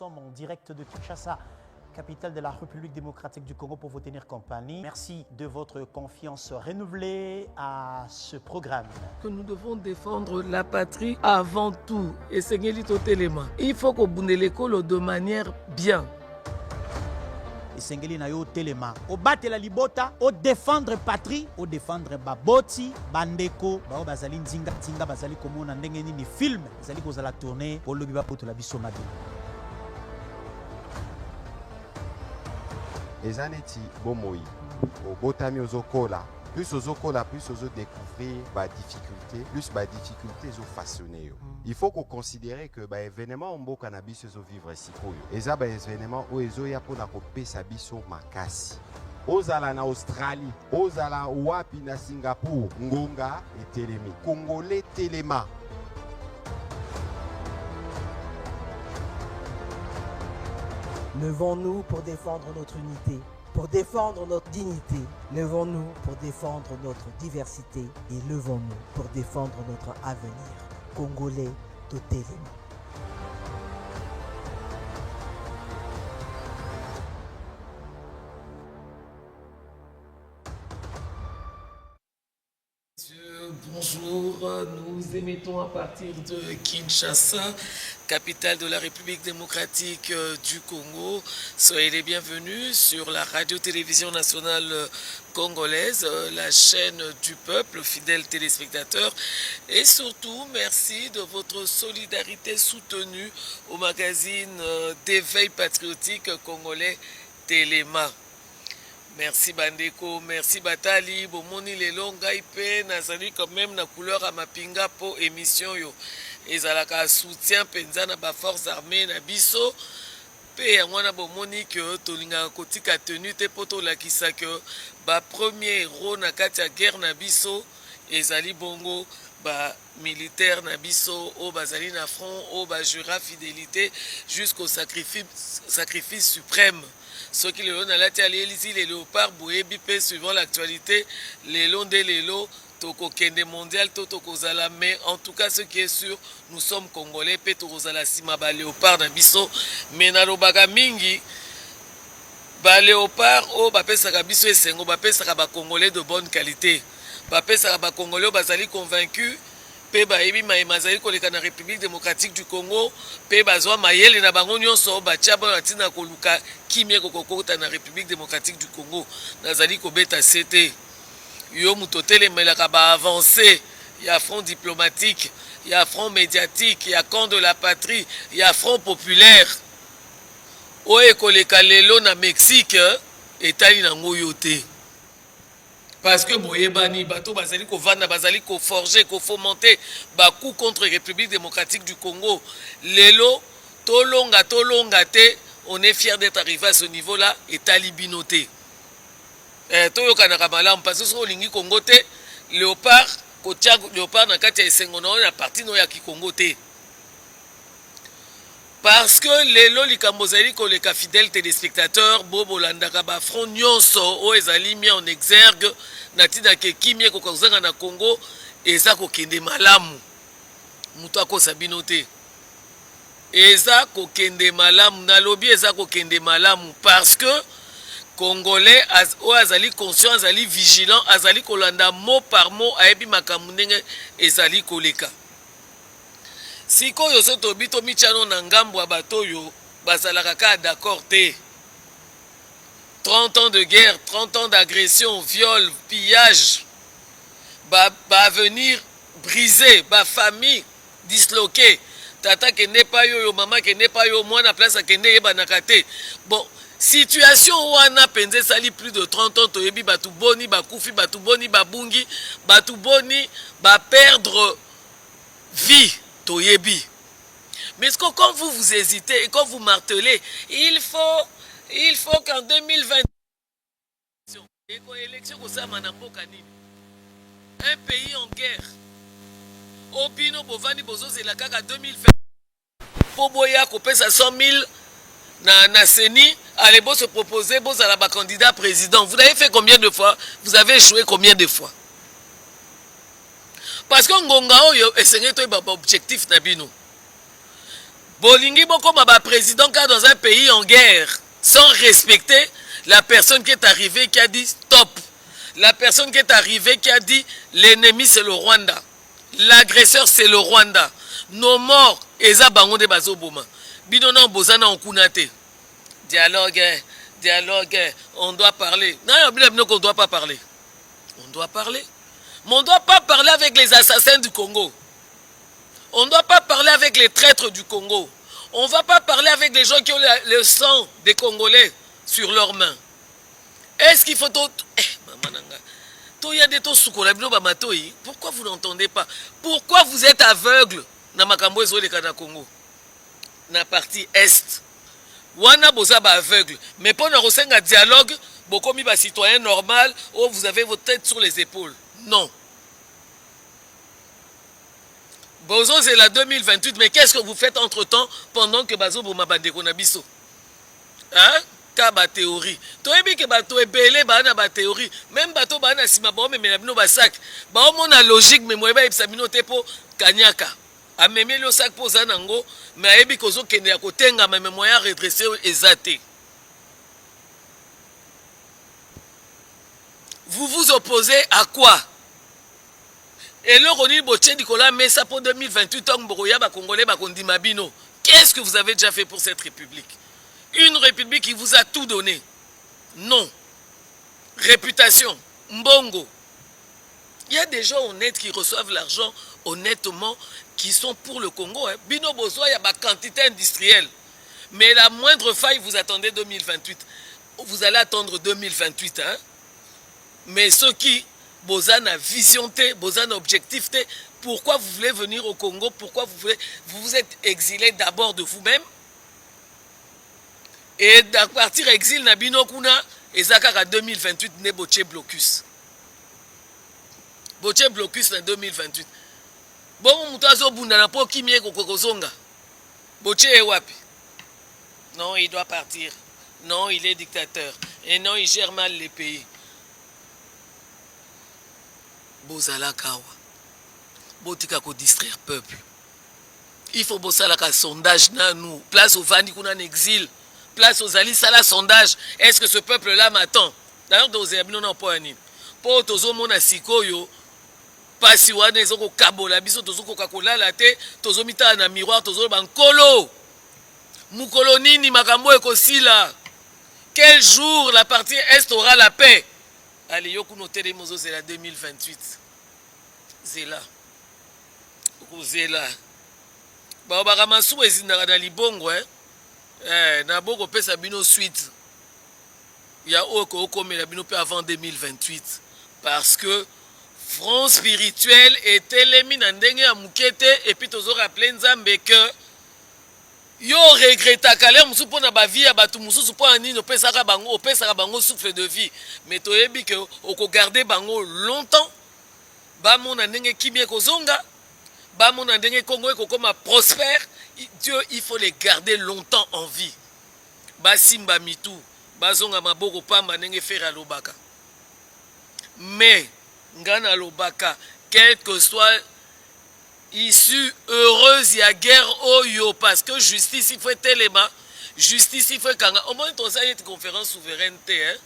sommes en direct de Kinshasa, capitale de la République démocratique du Congo, pour vous tenir compagnie. Merci de votre confiance renouvelée à ce programme. Que nous devons défendre la patrie avant tout. Et Seigneur Totelema, il faut qu'on bonne l'école de manière bien. Esengeli na yo telema o batela libota o défendre patrie o défendre baboti bandeko bao bazali nzinga tinga bazali komona ndenge nini film bazali kozala tourner o lobi ba potola biso mabe ezaneti bomoi o botami ozokola plus ozokola plus ozo découvrir ba difficulté plus ba difficulté zo façonner. Il faut qu'on considère que ba événement mboka na biso zo vivre sikoyo eza ba événement o ezo ya pona ko pesa biso makasi ozala na Australie ozala wapi na Singapour ngonga etelemi congolais telema. Levons-nous pour défendre notre unité, pour défendre notre dignité. Levons-nous pour défendre notre diversité et levons-nous pour défendre notre avenir. Congolais totalement. Bonjour, nous émettons à partir de Kinshasa, capitale de la République démocratique du Congo. Soyez les bienvenus sur la radio-télévision nationale congolaise, la chaîne du peuple, fidèles téléspectateurs. Et surtout, merci de votre solidarité soutenue au magazine d'éveil patriotique congolais Téléma. Merci Bandeko, merci Batali, bomoni lelo ngai pe nazali quand même na couleur à mapinga po émission yo. Ezalaka soutien penza na ba forces armées na biso. Pe yangwana bomoni que tolinga kotika tenu te poto lakisa que ba premier héros na kati ya guerre na biso ezali bongo ba militaire na biso o bazali na front o ba jura fidélité jusqu'au sacrifice suprême. Ce qui le na lati alisi les léopards boyebi pe suivant l'actualité les longs de l'élo toko kende mondial toko zala, mais en tout cas ce qui est sûr nous sommes congolais pe toko zala sima ba léopard na biso mais na lobaka mingi ba léopard o ba pesaka biso esengo ba pesaka ba congolais de bonne qualité ba pesaka ba congolais bazali convaincus pe bayebi mazali koleka na République démocratique du Congo pe bazwa mayele na bango nyonso batia ba tina koluka kimie kokokota na République démocratique du Congo nazali kobeta CT yo mutotele melaka ba avancer ya front diplomatique ya front médiatique ya camp de la patrie ya front populaire o ekoleka lelo na Mexique etali na ngoyo te. Parce que boyebani bato bazali ko vanda bazali ko forger ko fomenter ba coup contre la République démocratique du Congo lelo tolonga te on est fier d'être arrivé à ce niveau là et talibinoté toyo kanaka malamu parce que so lingi Congo te léopard kotia léopard na kati ya esengo na parti no ya ki Congo te parce que lelo likambo zali ko leka fidèles téléspectateurs bobo landaka ba front nyonso o ezali mis en exergue na tina ke kimie ko kozanga na Congo eza ko kende malamu muto akosa bino te eza ko kende malamu na lobi eza ko kende malamu parce que congolais azali conscient azali vigilant azali kolanda mot par mot ayebi makambo ndenge ezali koleka. Sikoyo soto bito michano na ngambo ya bato yo bazalaka ka d'accord te. 30 ans de guerre, 30 ans d'agression, viol, pillage, avenir brisé, famille disloquée. Tata qui n'est pas yo, maman qui n'est pas yo, moi na place qui n'est pas nakate. Bon, situation wana penze sali plus de 30 ans to yebi batu boni ba kufi batu boni ba bungi batu boni ba perdre vie to yebi. Mais est-ce que quand vous hésitez et quand vous martelez, il faut qu'en 2020 un pays en guerre Obino Bovani Bozo Zelakaka 2020 Poboya Kopesa 100 000 na Seni, allez se proposer Boz à la candidat président. Vous avez fait combien de fois? Vous avez échoué combien de fois? Parce que Ngonga Oyo est un objectif Nabino. Bolingi bokoma ba président car dans un pays en guerre, sans respecter la personne qui est arrivée qui a dit stop. La personne qui est arrivée qui a dit l'ennemi c'est le Rwanda. L'agresseur c'est le Rwanda. Nos morts eza bango de bazoboma. Bidona bozana onkunate. Dialogue, dialogue, on doit parler. Non, on ne doit pas parler. On doit parler. Mais on ne doit pas parler avec les assassins du Congo. On ne doit pas parler avec les traîtres du Congo. On ne va pas parler avec les gens qui ont le sang des Congolais sur leurs mains. Est-ce qu'il faut... Pourquoi vous n'entendez pas? Pourquoi vous êtes aveugle dans Makambo et Congo? Dans la partie Est. Wana boza ba aveugle. Mais pour nous un dialogue, beaucoup de citoyens normal, où vous avez votre tête sur les épaules. Non. Bozo c'est la 2028, mais qu'est-ce que vous faites entre-temps pendant que Bazo Bomabande Konabiso? Hein? Kaba théorie. Toyebi ke bato ebele bana ba théorie. Même bato bana sima ba mais bino ba sac. Ba o na logique mais moyeba ebisa bino te po kanyaka. Amemi le sac po zanango, mais ayebi kozo kende ya kotenga mais moyen redresser ezate. Vous vous opposez à quoi? Et le Roni Boche Nicolas Messa pour 2028 ans Boroya ba Congolais ba kondima bino. Qu'est-ce que vous avez déjà fait pour cette république? Une république qui vous a tout donné. Non. Réputation, mbongo. Il y a des gens honnêtes qui reçoivent l'argent honnêtement, qui sont pour le Congo. Hein. Bino Bozoa, il y a ma quantité industrielle. Mais la moindre faille, vous attendez 2028. Vous allez attendre 2028. Hein. Mais ceux qui, Bozan a vision, Bozan a objectif, pourquoi vous voulez venir au Congo? Pourquoi vous vous êtes exilé d'abord de vous-même? Et à partir exil Nabino Kuna, et Zakara 2028 ne Boche blocus. Boche blocus en 2028. Bon, Moutazo Bundana po Kimie Kokozonga. Boche est wapi? Non, il doit partir. Non, il est dictateur. Et non, il gère mal les pays. Bozala Kawa. Botika ko distraire peuple. Il faut bosala ka sondage na nous. Place au Vandi Kuna en exil. Place aux alliés, ça la sondage. Est-ce que ce peuple-là m'attend? D'ailleurs, dans les abinons n'ont pas un nid. Pour tozo mona sikoyo, pas si on est au kabola, biso tozo Coca-Cola latte, tozo mita na miroir, tozo bankolo. Moukoloni ni makambo ekosila. Quel jour la partie Est aura la paix? Allez, yoku noté les mozo, c'est la 2028. C'est là. C'est là. Bah, Baramassou est dans Libongo, hein. Na boko pesa bino suite. Il y a oko mais la bino avant 2028 parce que front spirituel est éliminé ndenge ya mukete et puis tozo rappeler nzambe que yo regretta kale musu pona ba vie ya batu musu po ani no pesa ka bango souffle de vie mais toyebi que oko garder bango longtemps ba mona ndenge kimie kozonga ba mona ndenge Congo ekokoma prospère. Dieu, il faut les garder longtemps en vie. Basimba mitu, bazonga maboko pamba nenge fera lobaka. Mais ngana lobaka, quel que soit issue heureuse ya guerre oyo parce que justice il faut telema, justice il faut kanga. Au moins on a une conférence souveraineté hein.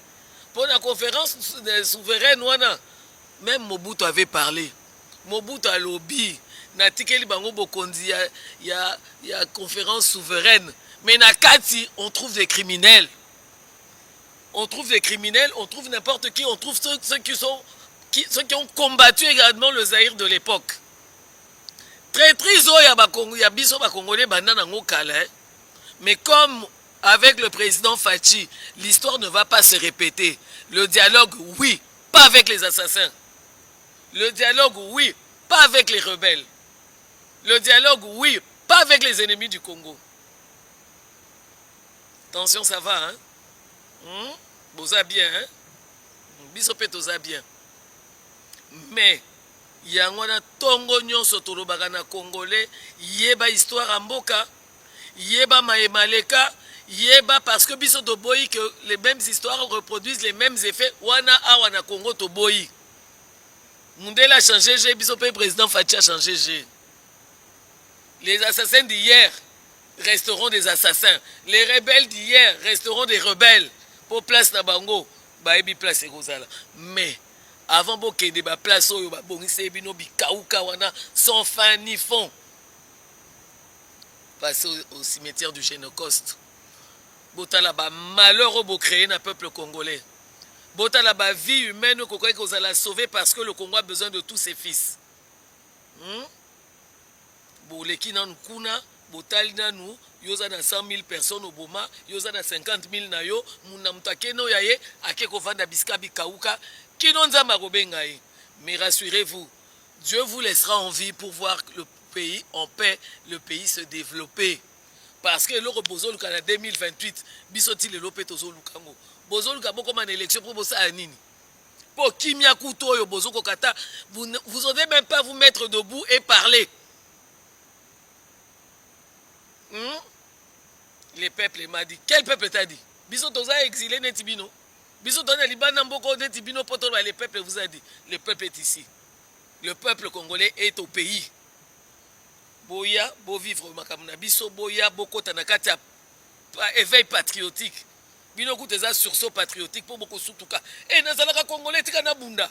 Pour la conférence souveraine wana, même Mobutu avait parlé. Mobutu a lobby. Natikeli bango bokonzi ya conférence souveraine. Mais Nakati, on trouve des criminels. On trouve des criminels, on trouve n'importe qui, on trouve ceux qui ont combattu également le Zaïre de l'époque. Très triste, il y a biso ba Congolais banana ngokala. Mais comme avec le président Fachi, l'histoire ne va pas se répéter. Le dialogue, oui, pas avec les assassins. Le dialogue, oui, pas avec les rebelles. Le dialogue, oui, pas avec les ennemis du Congo. Attention, ça va, hein? Boza bien, hein? Bisope toza bien. Mais, yangwana tongo nyonso tolobaka na Congolais, yeba histoire en mboka, yeba maemaleka, yeba parce que biso toboyi que les mêmes histoires reproduisent les mêmes effets, wana awa na Congo toboyi. Mundela a changé, bisope président Fachi a changé. Les assassins d'hier, resteront des assassins. Les rebelles d'hier resteront des rebelles. Pour place na bango, baebi place ekozala. Mais avant bokende ba place oyo ba bongise bino bikauka wana sans fin ni fond. Passez au cimetière du Génocoste. Botala ba malheur au créé na peuple congolais. Botala ba vie humaine ko kozala sauver parce que le Congo a besoin de tous ses fils. Boleki nan kuna botali nanu yoza na 100 000 personnes au Boma, yoza na 50 000 na yo, muna mutakeno yaye ake kovanda biska bikauka kino nzamba kobenga ye. Mais rassurez-vous, Dieu vous laissera en vie pour voir le pays en paix, le pays se développer. Parce que l'euro bozoluka na 2028 bisoti le lope tozolukango. Bozoluka boko man élection pour bosa anini. Pour kimia kuto yo bozoko kata, vous n'osez même pas vous mettre debout et parler. Les peuples m'a dit. Quel peuple t'a dit? Biso toza exilé netibino. Biso toza libana mboko netibino poto les peuples vous a dit. Le peuple est ici. Le peuple congolais est au pays. Boya, bo vivre makamuna biso boya boko tanakati ya éveil patriotique. Bino kuteza sursaut patriotique pour beaucoup sutuka. Et nazalaka congolais tika na bunda.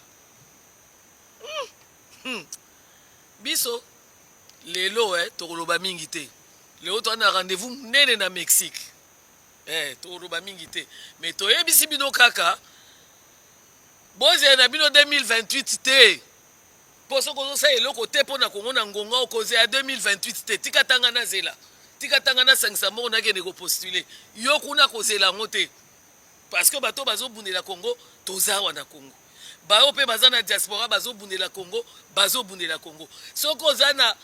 Biso lelo tokoloba mingi te. Lelo to na rendez-vous nene na Mexique. Tokoloba mingi te. Mais toyebisi bino kaka boze na bino 2028 te. Poso kozo sa eloko te pona Kongo na ngonga okoze ya 2028 te. Tika tanga na zela. Tika tanga na 500 mo na kende ko postuler. Yo kuna kozela ngote. Parce que bato bazo bundela Congo, toza wana Congo. Bao pe baza na diaspora bazo bundela Congo, bazo bundela Congo. Soko zana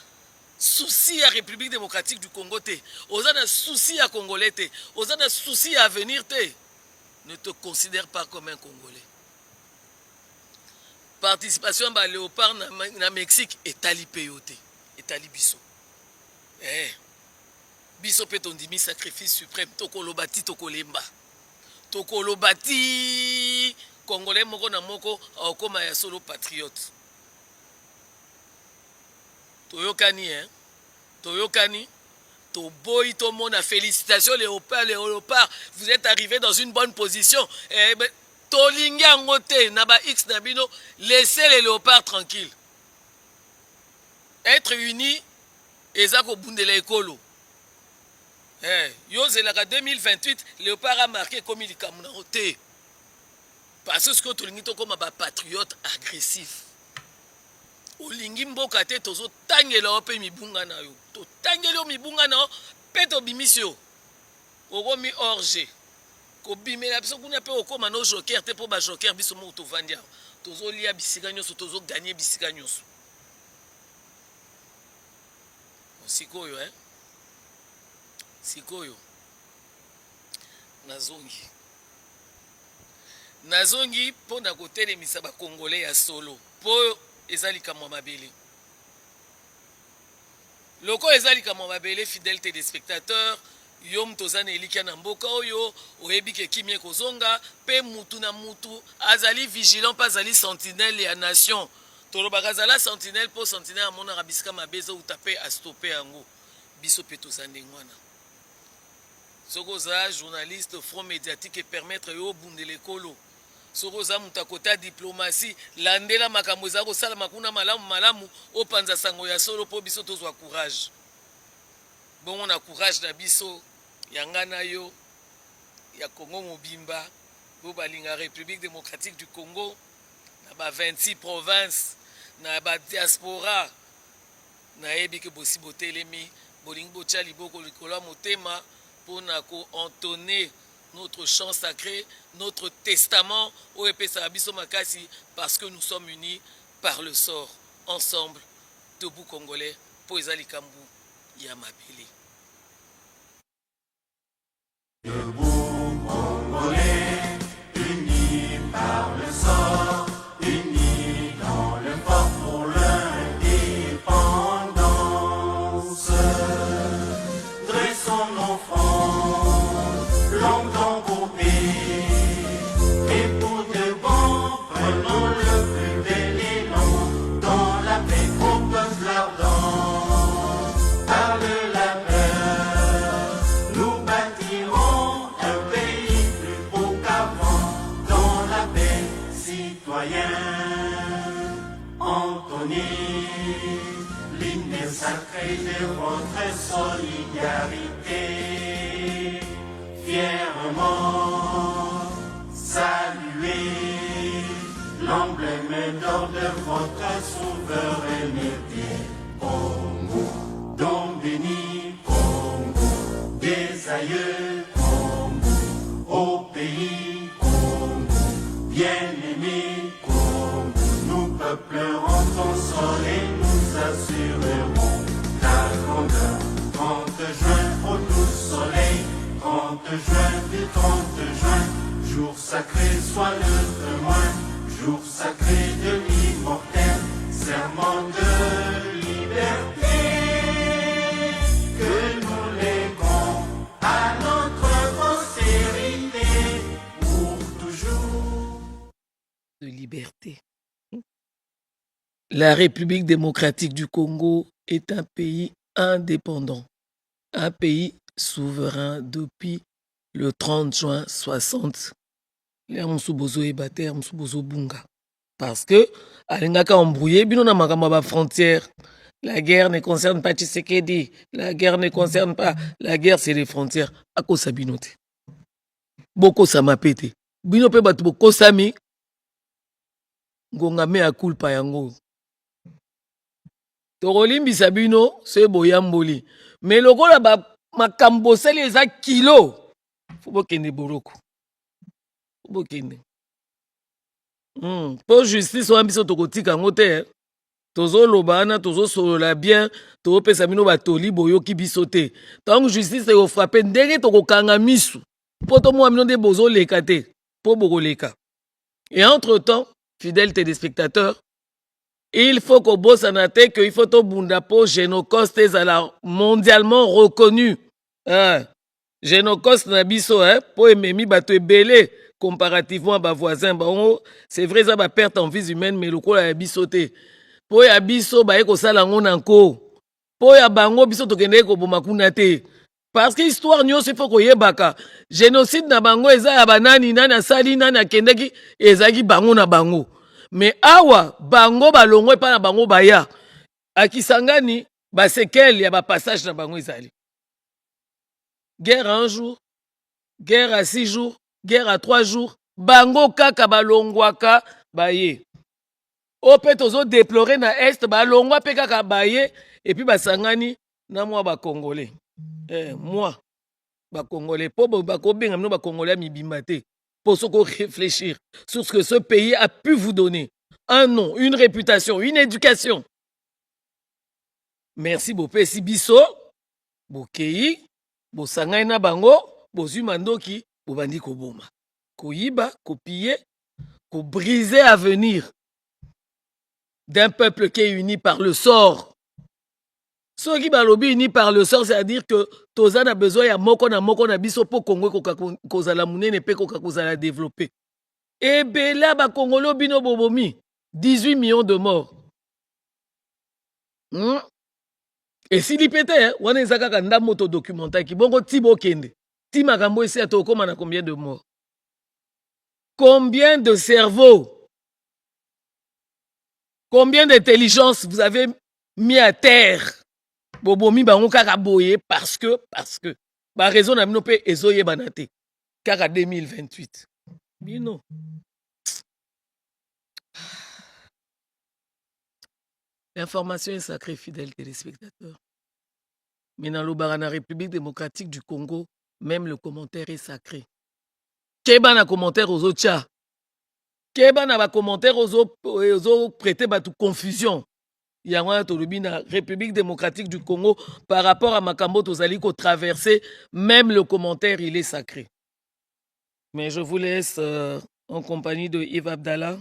souci à République démocratique du Congo te. Ozana souci à Congolais te. Ozana souci à venir te. Ne te considère pas comme un Congolais. Participation à Léopard na Mexique etali peyote. Etali biso. Biso pe tondimi sacrifice suprême. Tokolobati tokolemba. Tokolobati Congolais moko na moko akoma ya solo patriote. Toyokani Toyokani. Toboy tomona félicitations Léopard. Vous êtes arrivé dans une bonne position. Tolingi angote naba X nabino, laissez les léopards tranquilles. Être unis, ezako bundela ekolo. Yozelaka 2028, léopard a marqué comme il kamuna ote. Parce que tolingi to comme ba patriote agressif. Olingi mboka te tozo tangela ope mibunga na yo. To tangela mibunga na yo, peto bimisio. Ogomi orge. Kobimela biso kuna pe okoma no joker te po ba joker biso mo to vandia tozo lia bisika nyoso tozo gagner bisika nyoso sikoyo sikoyo nazongi pona kotelemisa ba congolais ya solo po ezalika mwa mabele loko ezalika mwa mabele fidèle téléspectateurs yom tozane elikia na mboka oyo oyebike kimie kozonga pe mutu na mutu azali vigilant pas azali sentinelle ya nation tolobaka azala sentinelle po sentinelle amona rabisika mabeza utape a stopper yango biso pe tozande ngwana sokoza journaliste front médiatique et permettre yo bundele kolo sokoza mutakota diplomatie landela makambo za ko sala makuna malamu opanza sango ya solo po biso tozwa courage. Bon, on a courage na biso yanga na yo ya Congo mobimba bo balinga République démocratique du Congo na ba 26 provinces na ba diaspora na ebike bosi botelemi bolingi botia liboko likolo motema pona ko entonner notre chant sacré, notre testament au epesa biso makasi parce que nous sommes unis par le sort ensemble debout congolais po ezali kambu ya mabele. Debout Congolais, unis par le sort, unis dans le fort pour l'indépendance. Dressons nos fronts, longtemps coupés, et pour de bon, prenons le plus bel élan dans la paix aux peuples ardents. Par la paix. sacré de votre solidarité. Fièrement saluer l'emblème d'or de votre souveraineté. Congo, don béni, Congo, des aïeux, Congo, au pays, Congo, bien-aimé, Congo, nous peuplerons ton sol et nous assurerons ta grandeur. 30 juin au doux soleil, 30 juin du 30 juin, jour sacré soit le témoin, jour sacré de l'immortel, serment de liberté, que nous léguons à notre postérité pour toujours. De liberté. La République démocratique du Congo est un pays indépendant, un pays souverain depuis le 30 juin 60. Parce que, alingaka embrouillé, bino na makamba frontière. La guerre ne concerne pas Tshisekedi. La guerre ne concerne pas. La guerre, c'est les frontières. Ako sabinote. Boko samapete. Bino pe batu boko sami. Ngonga me akulpa yango. Tokolimbi sabino, se boyamboli. Mais lokola ba makambo seli eza kilo. Faut kende boroko. Faut kende. Pour justice on biso tokotika ngote. Tozo lobana, tozo solola bien, tozo pesa bino batoli boyoki biso te. Tant justice e frappé ndenge tokokanga misu. Po to mo de bozo leka te. Po boko leka. Et entre-temps, fidèles téléspectateurs, il faut qu'au Bossanate, qu'il faut au Bundapo, Génocoste est mondialement reconnu. Génocoste Nabiso, pour Ememi Bato Belé, comparativement à ma voisin, c'est vrai, ça va perdre en vie humaine, mais le coup a bisoté. Pour Yabiso, Baeko Salangon encore. Pour Yabango, Biso Tokende Kobomakunate. Parce que l'histoire, nous, c'est faut qu'on y baka. Génocide na bango, eza ya banani, nana sali, nana kendeki, ezaki bango na bango. Mais awa, bango balongo pa na bango baya. Akisangani, ba sekel ya ba passage na bango ezali. Guerre à 1 jour, guerre à 6 jours, guerre à 3 jours, bango kaka balongwaka baye. Ope tozo déplorer na est, balongwa pe kaka baye, et puis basangani, na moi ba congolais. Moi, ba congolais, po ba kobenga mino ba congolais mibimba te. Pour réfléchir sur ce que ce pays a pu vous donner. Un nom, une réputation, une éducation. Merci beaucoup. Si biso, bokei, bosangai na bango, bozumandoki, bobandi koboma. Koyiba, kopiller, ko briser l'avenir d'un peuple qui est uni par le sort. Ceux qui balobi uni par le sort, c'est-à-dire que Tozan a besoin ya moko na biso po Congo kozala munene pe kozala développer. Et bela ba Congolo bino bobomi 18 millions de morts. Et si li pété wana ezaka ka ndambo to documentaire ki bongo tibo kende. Ti makambo esi atokoma na combien de morts? Combien de cerveaux? Combien d'intelligence vous avez mis à terre? Bobomi bango kaka boye parce que ba raison na mino pe ezoye banate kaka 2028 bino l'information est sacrée, fidèles téléspectateurs, mais dans la République démocratique du Congo même le commentaire est sacré. Keba na commentaire aux autres tcha, keba na ba commentaire aux autres prêter batu confusion. Il y a un République démocratique du Congo par rapport à Makambo Tozali qu'on traversé, même le commentaire il est sacré. Mais je vous laisse en compagnie de Yves Abdallah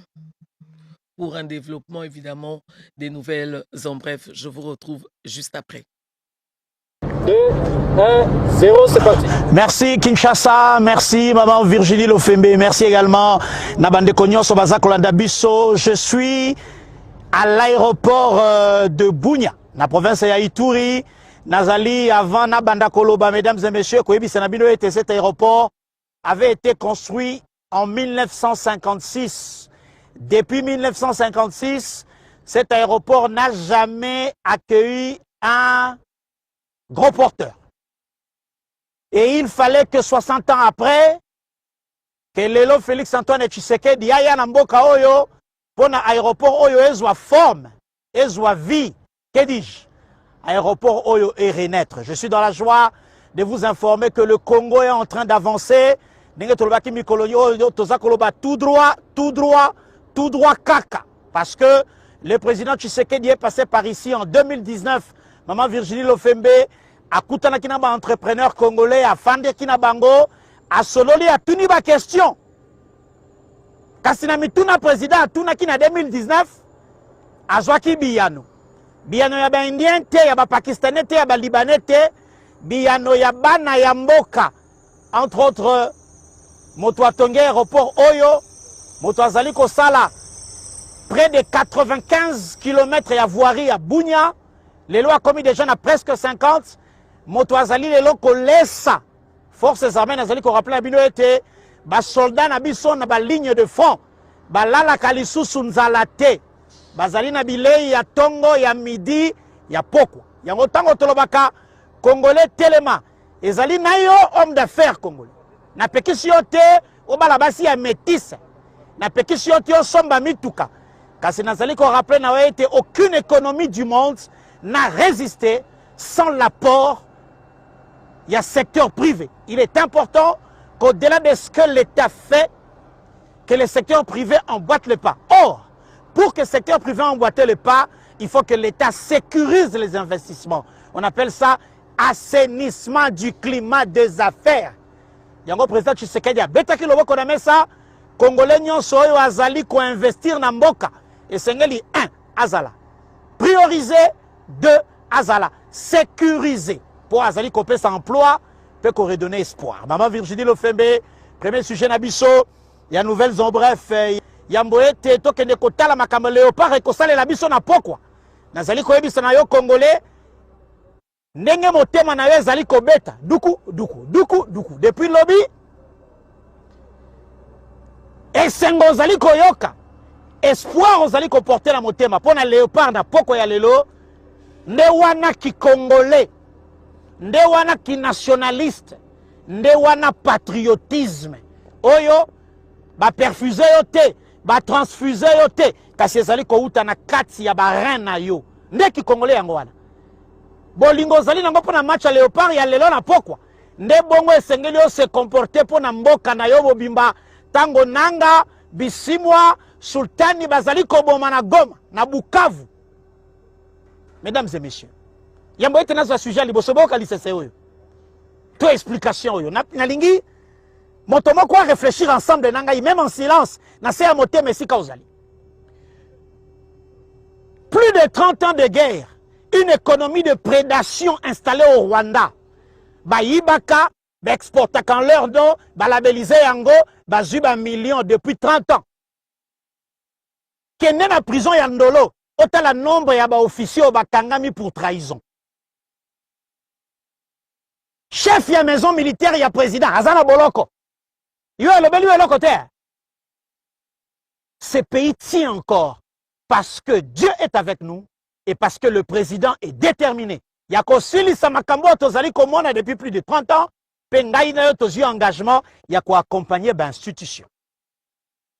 pour un développement évidemment des nouvelles en bref. Je vous retrouve juste après. 2, 1, 0, c'est parti. Merci Kinshasa, merci maman Virginie Lofembe, merci également Nabande Konyo Sobaza Kolanda Bisso. Je suis à l'aéroport de Bunia, la province de Ituri. Nazali avant Nabanda Koloba, mesdames et messieurs, cet aéroport avait été construit en 1956. Depuis 1956, cet aéroport n'a jamais accueilli un gros porteur. Et il fallait que 60 ans après, que Lelo Félix Antoine Tshisekedi aya na mboka oyo, pour l'aéroport oyo ezwa forme, ezwa vie, que dis-je? Aéroport oyo et renaître. Je suis dans la joie de vous informer que le Congo est en train d'avancer. Tout droit, tout droit, tout droit caca. Parce que le président Tshisekedi est passé par ici en 2019. Maman Virginie Lofembe a koutana kinaba entrepreneur congolais, a fandé kinabango, a sololi a tuni ba question. Kasina mituna président a tuna kina 2019, a zwaki biyano. Biyano ya ba indien te, ya ba pakistanais te, ya ba libanais te, biyano ya bana ya mboka. Entre autres, moto atonge aéroport oyo, moto azali ko sala près de 95 km ya voirie à Bunia. Les lois commis des jeunes à presque 50. Moto azali les loko lesa. Forces armées nazali ko rappelé bino été ba soldat na biso na ba ligne de front. Ba lala kalisusu nzala te. Bazali na bilei ya tongo ya midi ya pokwa. Yango tango tolobaka Congolais telema. Ezali na yo homme d'affaires congolais. Na pekisi yo te obala basi ya métis. Na pekisi yo te osomba mituka. Kasi nazali ko rappelé na été aucune économie du monde n'a résisté sans l'apport il y a secteur privé. Il est important qu'au-delà de ce que l'État fait, que le secteur privé emboîte le pas. Or, pour que le secteur privé emboîte le pas, il faut que l'État sécurise les investissements. On appelle ça assainissement du climat des affaires. Yango président Tshisekedi a betaki loboko na mesa, Congolais nyonso oyo azali ko investir na mboka. Et sengeli 1 azala. Prioriser 2 azala. Sécuriser. Pour azali ko pesa emploi, peut qu'on redonner espoir. Maman Virginie Lofembe, premier sujet na biso, il y a nouvelles en bref, Yamboete tokende kotala makambo léopard et kosale la biso na pokwa. Nazali ko yebisa na yo Congolais, ndenge motema na yo ezali kobeta. Duku. Depuis lobby, esengo ozali koyoka. Espoir ozali ko porter la motema. Pona léopard na pokwa ya lelo, nde wana ki Congolais. Nde wana ki nationaliste, nde wana patriotisme. Oyo, ba perfuse yo te, ba transfuse yo te, kasi ezali ko uta na kati ya ba rein na yo. Nde ki Congolais yango wana. Bolingo zali nango pona match ya léopard ya lelo na pokwa. Nde bongo esengeli yo se comporter pona mboka na yo bobimba, tango nanga, bisimwa, sultani bazali ko boma na Goma, na Bukavu. Mesdames et messieurs, yambo ete nazo sujet liboso boka lisese oyo. To explication oyo. Na lingi moto moko a réfléchir ensemble de nangai même en silence na se amote mesika ozali. Plus de 30 ans de guerre, une économie de prédation installée au Rwanda. Ba yibaka, ba exporta quand leur don, ba labellisé yango, ba zuba millions depuis 30 ans. Kende na prison ya Ndolo, ota la nombre ya ba officiers ba kangami pour trahison. Chef ya maison militaire ya président Azana Boloko. Yo elobeli yo côté. Ce pays tient encore parce que Dieu est avec nous et parce que le président est déterminé. Yako sili samakambo tozali komona depuis plus de 30 ans, pengai na yo tozi engagement yako accompagner ba institution.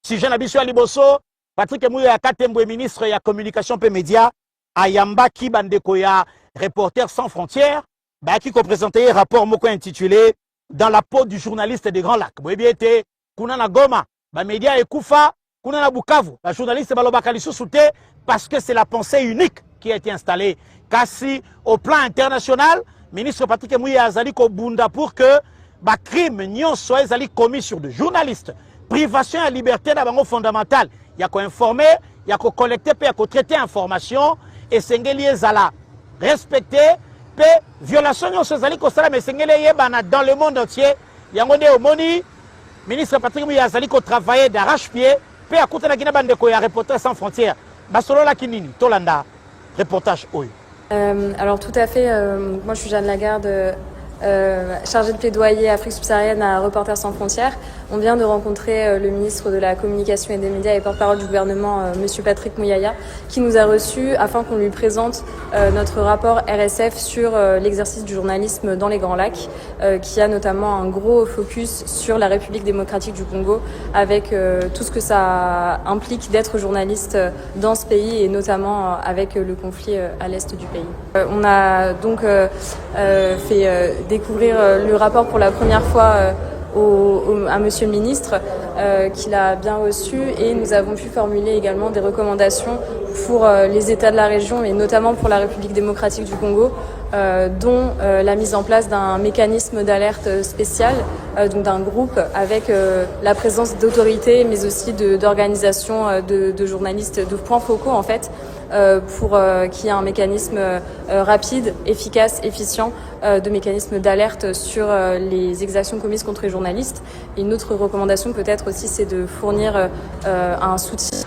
Si jeune abiso liboso, Patrick Mouya ya Katembwe ministre ya communication pe média, ayamba ki bandeko ya Reporters sans frontières. Qui a présenté un rapport moko intitulé Dans la peau du journaliste des Grands Lacs. Boyebi ete kuna na Goma, ba média ekufa, kuna na Bukavu, ba journaliste balobaka lisusu te parce que c'est la pensée unique qui a été installée. Kasi au plan international, ministre Patrick Mouya azali ko bunda pour que ba crime nyonso ezali commis sur des journalistes. Privation à liberté na bango fondamentale. Ya ko informer, ya ko collecter pe ya ko traiter information et sengeli ezala respecter. Violation dans le monde entier. Yangonde Omoni, ministre Patrick Mouya azali ko travailler d'arrache-pied, pe akuta na kina bandeko ya Reporters sans frontières. Basolo la kinini, tolanda reportage oyo. Alors tout à fait, moi je suis Jeanne Lagarde, chargé de plaidoyer Afrique subsaharienne à Reporters sans frontières. On vient de rencontrer le ministre de la Communication et des Médias et porte-parole du gouvernement, Monsieur Patrick Mouyaya, qui nous a reçus afin qu'on lui présente notre rapport RSF sur l'exercice du journalisme dans les Grands Lacs, qui a notamment un gros focus sur la République démocratique du Congo, avec tout ce que ça implique d'être journaliste dans ce pays et notamment avec le conflit à l'est du pays. On a donc fait découvrir le rapport pour la première fois à Monsieur le ministre, qui l'a bien reçu, et nous avons pu formuler également des recommandations pour les États de la région et notamment pour la République démocratique du Congo, dont la mise en place d'un mécanisme d'alerte spécial, donc d'un groupe avec la présence d'autorités mais aussi d'organisations de journalistes, de points focaux en fait, pour qu'il y ait un mécanisme rapide, efficace, efficient, de mécanisme d'alerte sur les exactions commises contre les journalistes. Et une autre recommandation peut-être aussi, c'est de fournir un soutien.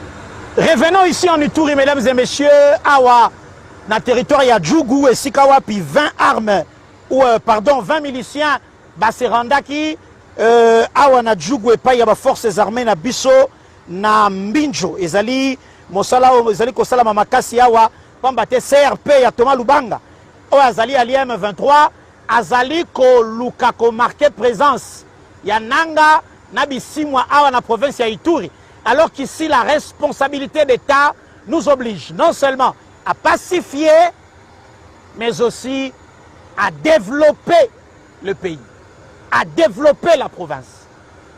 Revenons ici en Ituri, mesdames et messieurs, awa, na territoire ya Djougou et Sikawa, puis 20 armes, ou pardon, 20 miliciens, baserandaki, awa na Djougou et pas ya ba forces armées na biso, na Mbinjo, ezali, mosala ezali kosala mamakasi awa, pamba te CRP ya Thomas Lubanga, o azali à l'IM23, azali ko luka ko marqué présence, ya nanga, na bisimwa awa na province ya Ituri. Alors qu'ici, la responsabilité d'État nous oblige non seulement à pacifier, mais aussi à développer le pays, à développer la province.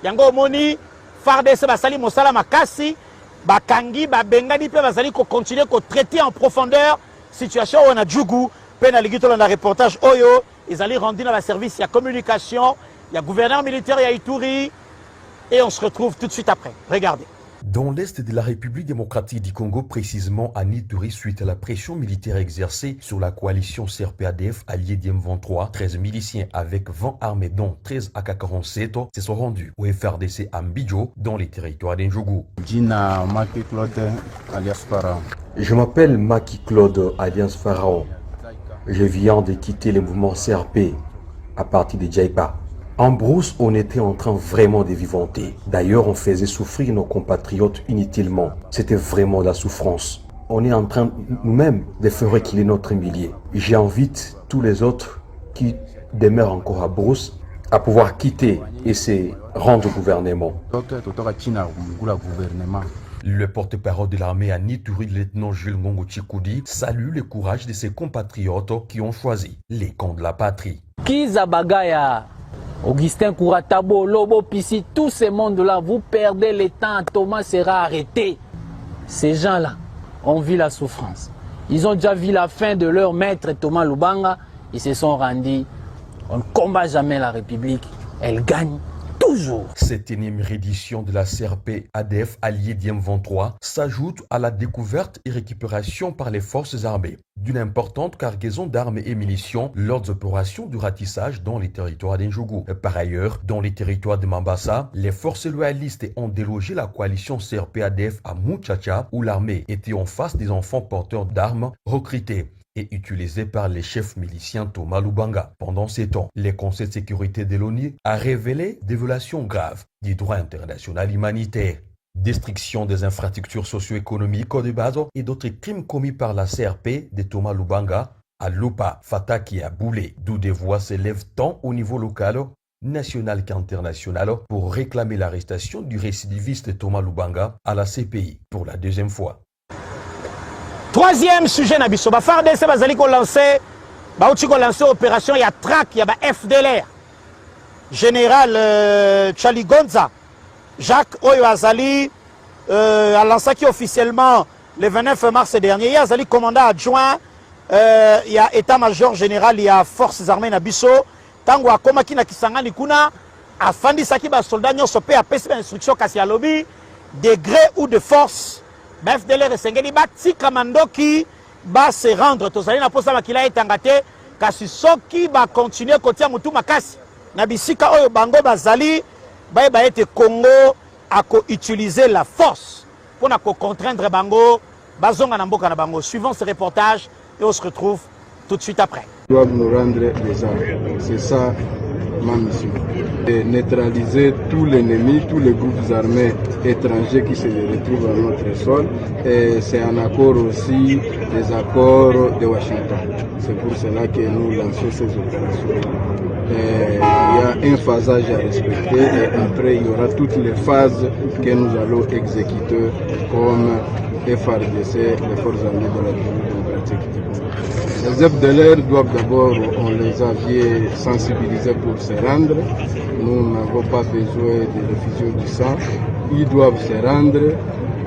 Yango moni, FARDC basali mosala makasi, bakangi, babengani, pe basali ko continuer ko traiter en profondeur situation où on a Djougou, pe na ligito dans le reportage Oyo, ils allaient rendre dans la service, il y a communication, il y a gouverneur militaire, il y a Ituri, et on se retrouve tout de suite après. Regardez. Dans l'est de la République démocratique du Congo, précisément à Ituri, suite à la pression militaire exercée sur la coalition CRP-ADF alliée d'IM23, 13 miliciens avec 20 armées dont 13 AK-47 se sont rendus au FRDC à Mbidjo, dans les territoires d'Ndjougou. Je m'appelle Maki Claude alias Pharaon. Je viens de quitter le mouvement CRP à partir de Djaïba. En brousse, on était en train vraiment de vivanter. D'ailleurs, on faisait souffrir nos compatriotes inutilement. C'était vraiment la souffrance. On est en train nous-mêmes de faire reculer notre millier. J'invite tous les autres qui demeurent encore à brousse à pouvoir quitter et se rendre au gouvernement. Le porte-parole de l'armée à Ituri, le lieutenant Jules Ngongo Chikoudi, salue le courage de ses compatriotes qui ont choisi les camps de la patrie. Kizabagaya, Augustin Kouratabo, Lobo Pissi, tous ces mondes-là, vous perdez le temps, Thomas sera arrêté. Ces gens-là ont vu la souffrance. Ils ont déjà vu la fin de leur maître Thomas Lubanga. Ils se sont rendus. On ne combat jamais la République. Elle gagne toujours. Cette énième réédition de la CRP-ADF alliée d'IM23 s'ajoute à la découverte et récupération par les forces armées d'une importante cargaison d'armes et munitions lors des opérations de ratissage dans les territoires d'Ndjougou. Par ailleurs, dans les territoires de Mambasa, les forces loyalistes ont délogé la coalition CRP-ADF à Muchacha, où l'armée était en face des enfants porteurs d'armes recrutés et utilisé par les chefs miliciens Thomas Lubanga. Pendant ces temps, le Conseil de sécurité de l'ONU a révélé des violations graves du droit international humanitaire, destruction des infrastructures socio-économiques de base et d'autres crimes commis par la CRP de Thomas Lubanga à Lupa, Fataki et à Boulé, d'où des voix s'élèvent tant au niveau local, national qu'international pour réclamer l'arrestation du récidiviste Thomas Lubanga à la CPI pour la deuxième fois. Troisième sujet, Nabiso. FARDC bazali ko lancer opération ya track ya ba FDLR. Général Charlie Gonza, Jacques Oyo Azali a lancé officiellement le 29 mars dernier. Il y a Azali commandant adjoint, il y a état-major général, il y a forces armées Nabiso. Tango a komaki na Kisangani kuna afandi saki ba soldat nyoso pe a pesi instruction kasi ya lobby de gré ou de force. FDLR esengeli batika mandoki ba se rendre tozali na posa makila etangate kasi soki ba continuer kotia mutu makasi na bisika oyo bango bazali ba ete Congo ako utiliser la force pour na ko contraindre bango bazonga na mboka na bango. Suivons ce reportage et on se retrouve tout de suite après. doivent nous rendre les armes. C'est ça ma mission. Et neutraliser tout l'ennemi, tous les groupes armés étrangers qui se retrouvent à notre sol. Et c'est un accord aussi des accords de Washington. C'est pour cela que nous lançons ces opérations. Et il y a un phasage à respecter et après il y aura toutes les phases que nous allons exécuter comme FARDC, les forces armées de la République démocratique du Congo. Les FDLR doivent d'abord, on les avait sensibilisés pour se rendre. Nous n'avons pas besoin de l'effusion du sang. Ils doivent se rendre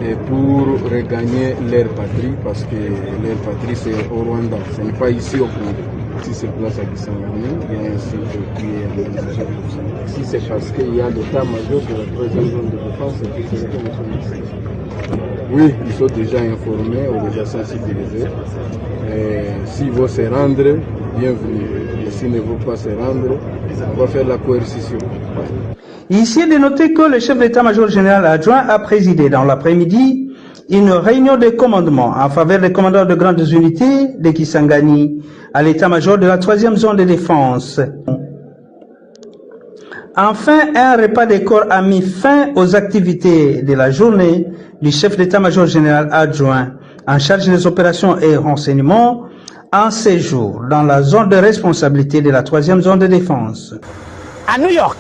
et pour regagner leur patrie, parce que leur patrie c'est au Rwanda, ce n'est pas ici au Congo. Si c'est place à Kisangani, il y a un site qui est aménagé pour ça. Si c'est parce qu'il y a l'état-major de la 3e zone de défense, c'est que nous sommes ici. Oui, ils sont déjà informés, ou déjà sensibilisés. S'ils vont se rendre, bienvenue. Et s'ils ne vont pas se rendre, on va faire la coercition. Ici est de noter que le chef d'état-major général adjoint a présidé dans l'après-midi une réunion de commandement en faveur des commandants de grandes unités de Kisangani à l'état-major de la 3e zone de défense. Enfin, un repas de corps a mis fin aux activités de la journée du chef d'état-major général adjoint en charge des opérations et renseignements en séjour dans la zone de responsabilité de la 3e zone de défense. À New York,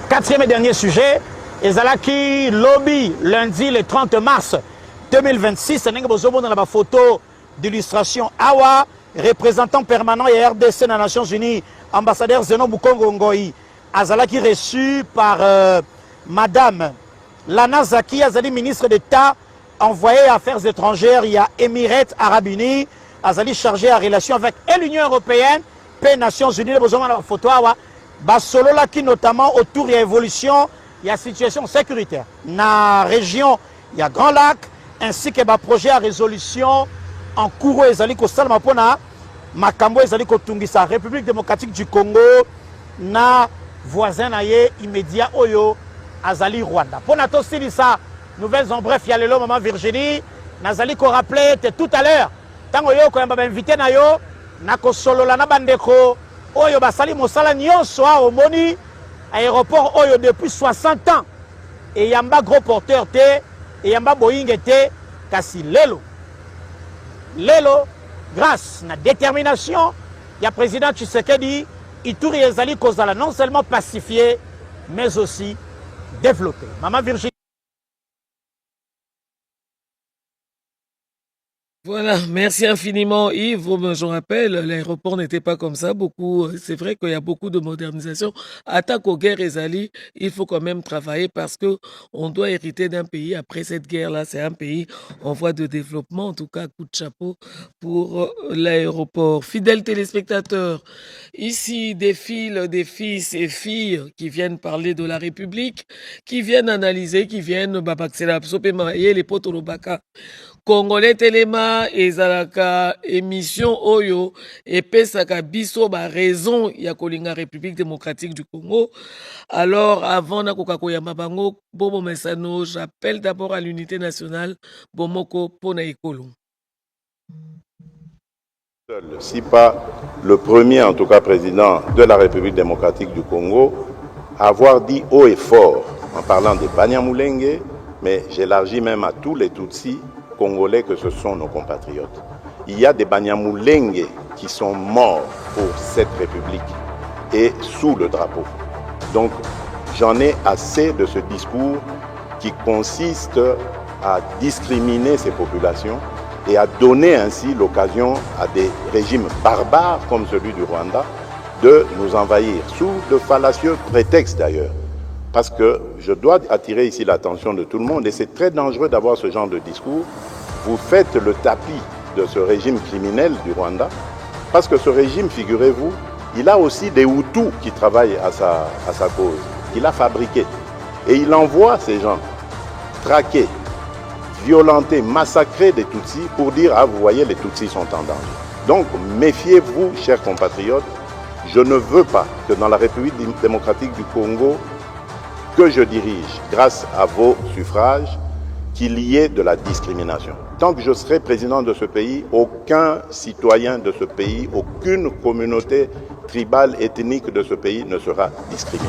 4e et dernier sujet, ezalaki lobby lundi le 30 mars 2026, dans la photo d'illustration Awa, représentant permanent et RDC dans les Nations Unies, ambassadeur Zeno Mukongo Ngoyi, azalaki reçu par Madame Lana Zaki, azali ministre d'État envoyé à Affaires étrangères, il y a Émirats Arabes Unis, azali chargé en relation avec l'Union Européenne, et Nations Unies, besoin de la photo Awa, basolo là qui notamment autour de l'évolution, il y a situation sécuritaire. Dans la région, il y a Grand Lac, ainsi que le projet à résolution en cours ezali ko salama pona makambo ezali ko tungisa République démocratique du Congo na voisin na ye immédiat oyo azali Rwanda. Pona to silisa nouvelles en bref, il y a le maman Virginie, nazali ko rappeler tout à l'heure. Tango yo ko yamba invité na yo na ko solola na bandeko oyo basali mosala nyonso a omoni aéroport oyo depuis 60 ans et yamba gros porteur te et yamba Boeing te kasi lelo grâce à la détermination, il y a le président Tshisekedi, Ituri ezali kozala non seulement pacifié, mais aussi développé. Maman Virginie. Voilà, merci infiniment Yves. Je rappelle, l'aéroport n'était pas comme ça. C'est vrai qu'il y a beaucoup de modernisation. Attaque aux guerres Ezali, il faut quand même travailler parce que on doit hériter d'un pays. Après cette guerre-là, c'est un pays en voie de développement. En tout cas, coup de chapeau pour l'aéroport. Fidèles téléspectateurs, ici défilent des fils et filles qui viennent parler de la République, qui viennent analyser, qui viennent les potolobaka. Congolais Telema ezalaka émission oyo epesaka biso ba raison ya kolinga République démocratique du Congo. Alors avant na kokakoyamba bango bobo mesano, j'appelle d'abord à l'unité nationale bomoko pona ekolo. Si pas le premier en tout cas président de la République démocratique du Congo avoir dit haut et fort en parlant des Banyamulenge, mais j'élargis même à tous les Tutsis Congolais que ce sont nos compatriotes. Il y a des Banyamulenge qui sont morts pour cette République et sous le drapeau. Donc j'en ai assez de ce discours qui consiste à discriminer ces populations et à donner ainsi l'occasion à des régimes barbares comme celui du Rwanda de nous envahir, sous de fallacieux prétextes d'ailleurs. Parce que je dois attirer ici l'attention de tout le monde et c'est très dangereux d'avoir ce genre de discours. Vous faites le tapis de ce régime criminel du Rwanda parce que ce régime, figurez-vous, il a aussi des Hutus qui travaillent à sa cause, qu'il a fabriqué. Et il envoie ces gens traquer, violenter, massacrer des Tutsis pour dire « Ah, vous voyez, les Tutsis sont en danger ». Donc, méfiez-vous, chers compatriotes, je ne veux pas que dans la République démocratique du Congo, que je dirige grâce à vos suffrages, qu'il y ait de la discrimination. Tant que je serai président de ce pays, aucun citoyen de ce pays, aucune communauté tribale, ethnique de ce pays ne sera discriminé.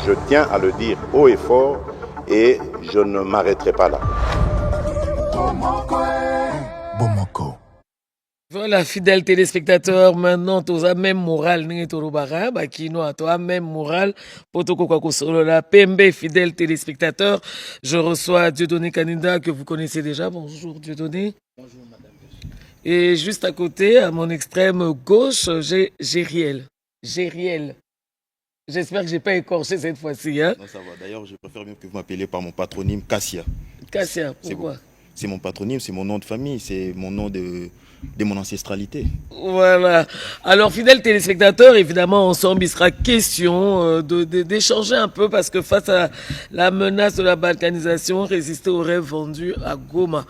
Je tiens à le dire haut et fort et je ne m'arrêterai pas là. Bomoko. Voilà, fidèles téléspectateurs, maintenant, tu as même moral, tu as même moral, la PMB, fidèles téléspectateurs. Je reçois Dieudonné Kaninda, que vous connaissez déjà. Bonjour Dieudonné. Bonjour madame. Et juste à côté, à mon extrême gauche, j'ai Gériel. Gériel. J'espère que je n'ai pas écorché cette fois-ci. Hein? Non, ça va. D'ailleurs, je préfère mieux que vous m'appeliez par mon patronyme Cassia. Cassia, pourquoi? C'est mon patronyme, c'est mon nom de famille, c'est mon nom de mon ancestralité. Voilà. Alors, fidèles téléspectateurs, évidemment, ensemble, il sera question d'échanger un peu parce que face à la menace de la balkanisation, résister aux rêves vendus à Goma.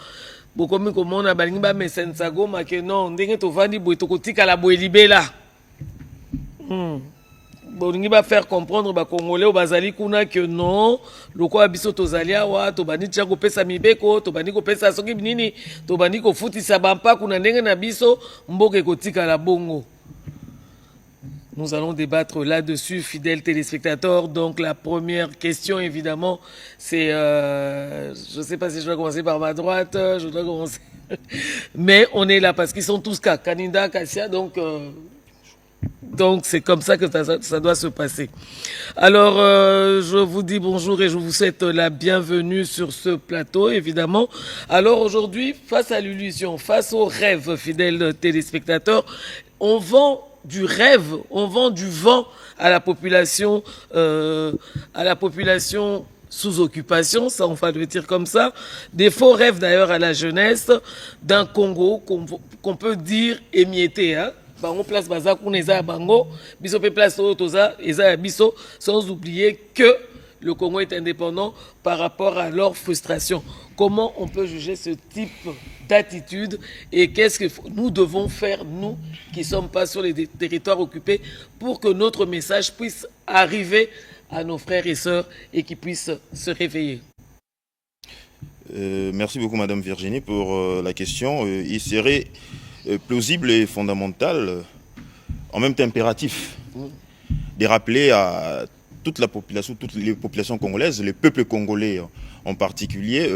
Beaucoup de comment on a balingi mais c'est Goma que non, ndenge to vandi boy to kotika la boy libela. Bolingi va faire comprendre ba Congolais au bazali kuna que non, loko abiso tozali awa to bani tia ko pesa mibeko, to bani ko pesa soki binini, to bani ko futisa bampa kuna ndenge na biso mboke kotika la bongo. Nous allons débattre là-dessus, fidèles téléspectateurs. Donc la première question, évidemment, c'est... je ne sais pas si je dois commencer par ma droite, je dois commencer... Mais on est là parce qu'ils sont tous cas, Kaninda, Kassia, donc c'est comme ça que ça doit se passer. Alors, je vous dis bonjour et je vous souhaite la bienvenue sur ce plateau, évidemment. Alors aujourd'hui, face à l'illusion, face au rêve, fidèles téléspectateurs, on vend du rêve, on vend du vent à la population sous occupation, ça on va le dire comme ça, des faux rêves d'ailleurs à la jeunesse d'un Congo qu'on peut dire émietté, hein. Bango place baza kuneza bango, biso pe place toza eza biso, sans oublier que le Congo est indépendant par rapport à leur frustration. Comment on peut juger ce type d'attitude et qu'est-ce que nous devons faire, nous qui ne sommes pas sur les territoires occupés, pour que notre message puisse arriver à nos frères et sœurs et qu'ils puissent se réveiller? Merci beaucoup Madame Virginie pour la question. Il serait plausible et fondamental, en même temps impératif, de rappeler à toute la population, toutes les populations congolaises, les peuples congolais en particulier,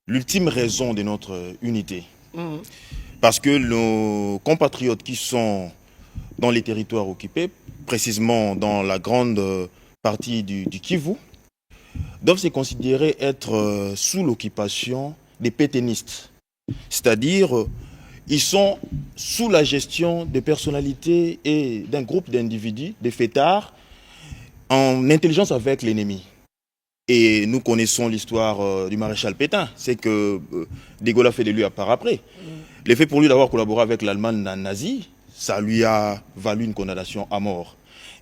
l'ultime raison de notre unité. Parce que nos compatriotes qui sont dans les territoires occupés, précisément dans la grande partie du Kivu, doivent se considérer être sous l'occupation des pétainistes. C'est-à-dire, ils sont sous la gestion des personnalités et d'un groupe d'individus, des fêtards, en intelligence avec l'ennemi. Et nous connaissons l'histoire du maréchal Pétain. C'est que De Gaulle a fait de lui à part après. Le fait pour lui d'avoir collaboré avec l'Allemagne nazie, ça lui a valu une condamnation à mort.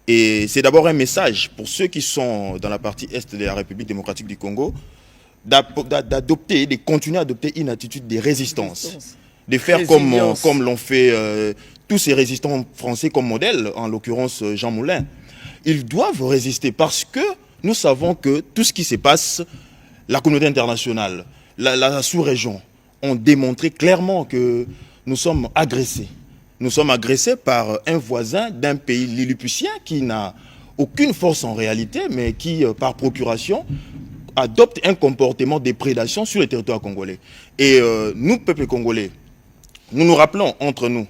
Et c'est d'abord un message pour ceux qui sont dans la partie est de la République démocratique du Congo, d'adopter, de continuer à adopter une attitude de résistance. De faire comme l'ont fait tous ces résistants français comme modèle, en l'occurrence Jean Moulin. Ils doivent résister parce que nous savons que tout ce qui se passe, la communauté internationale, la sous-région, ont démontré clairement que nous sommes agressés. Nous sommes agressés par un voisin d'un pays lilliputien qui n'a aucune force en réalité, mais qui, par procuration, adopte un comportement de prédation sur le territoire congolais. Et nous, peuple congolais, nous nous rappelons entre nous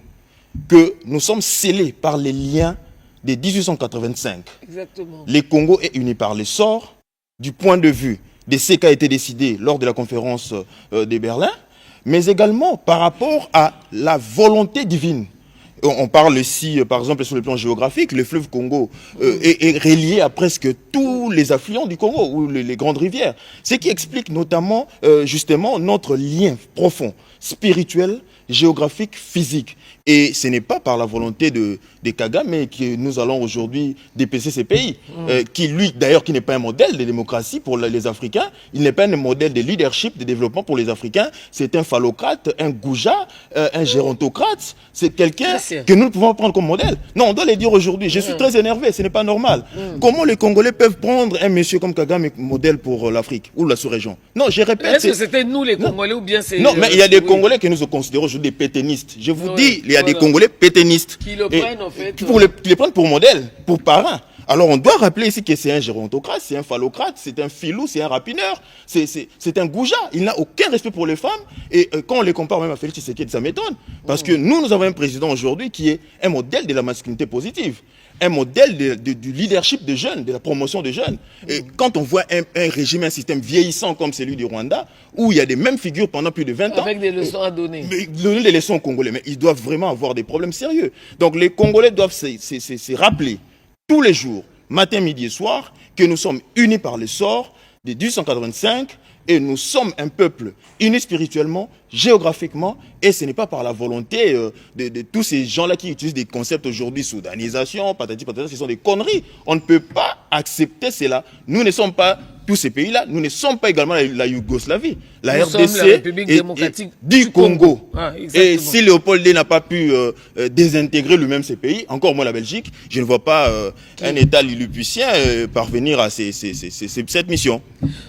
que nous sommes scellés par les liens de 1885. Exactement. Le Congo est uni par les sorts, du point de vue de ce qui a été décidé lors de la conférence de Berlin, mais également par rapport à la volonté divine. On parle ici, par exemple, sur le plan géographique, le fleuve Congo est relié à presque tous les affluents du Congo, ou les grandes rivières. Ce qui explique notamment, justement, notre lien profond, spirituel, géographique, physique. Et ce n'est pas par la volonté de Kagame que nous allons aujourd'hui dépêcher ces pays, qui lui, d'ailleurs, qui n'est pas un modèle de démocratie pour les Africains, il n'est pas un modèle de leadership, de développement pour les Africains, c'est un phallocrate, un goujat, un gérontocrate, c'est quelqu'un que nous ne pouvons pas prendre comme modèle. Non, on doit les dire aujourd'hui. Je suis très énervé, ce n'est pas normal. Comment les Congolais peuvent prendre un monsieur comme Kagame modèle pour l'Afrique ou la sous-région? Non, je répète. Est-ce que c'était nous les Congolais ou bien c'est... Non, mais il y a des Congolais que nous considérons aujourd'hui des pétainistes. Je vous dis, il y a des Congolais pétainistes. Qui le prennent en fait. Pour les prendre pour modèle, pour parrain. Alors on doit rappeler ici que c'est un gérontocrate, c'est un phallocrate, c'est un filou, c'est un rapineur, c'est un goujat. Il n'a aucun respect pour les femmes. Et quand on les compare même à Félix Tshisekedi, ça m'étonne. Parce que nous avons un président aujourd'hui qui est un modèle de la masculinité positive. Un modèle du leadership des jeunes, de la promotion des jeunes. Et quand on voit un régime, un système vieillissant comme celui du Rwanda, où il y a des mêmes figures pendant plus de 20 ans. Avec des leçons à donner. Donner des leçons aux Congolais, mais ils doivent vraiment avoir des problèmes sérieux. Donc les Congolais doivent se rappeler tous les jours, matin, midi et soir, que nous sommes unis par le sort de 1885 et nous sommes un peuple uni spirituellement, géographiquement, et ce n'est pas par la volonté de tous ces gens-là qui utilisent des concepts aujourd'hui, soudanisation, patati patata, ce sont des conneries. On ne peut pas accepter cela. Nous ne sommes pas tous ces pays-là, nous ne sommes pas également la Yougoslavie. La RDC la République démocratique du Congo. Ah, et si Léopold D n'a pas pu désintégrer lui-même ces pays, encore moins la Belgique, je ne vois pas un État lilliputien parvenir à cette mission.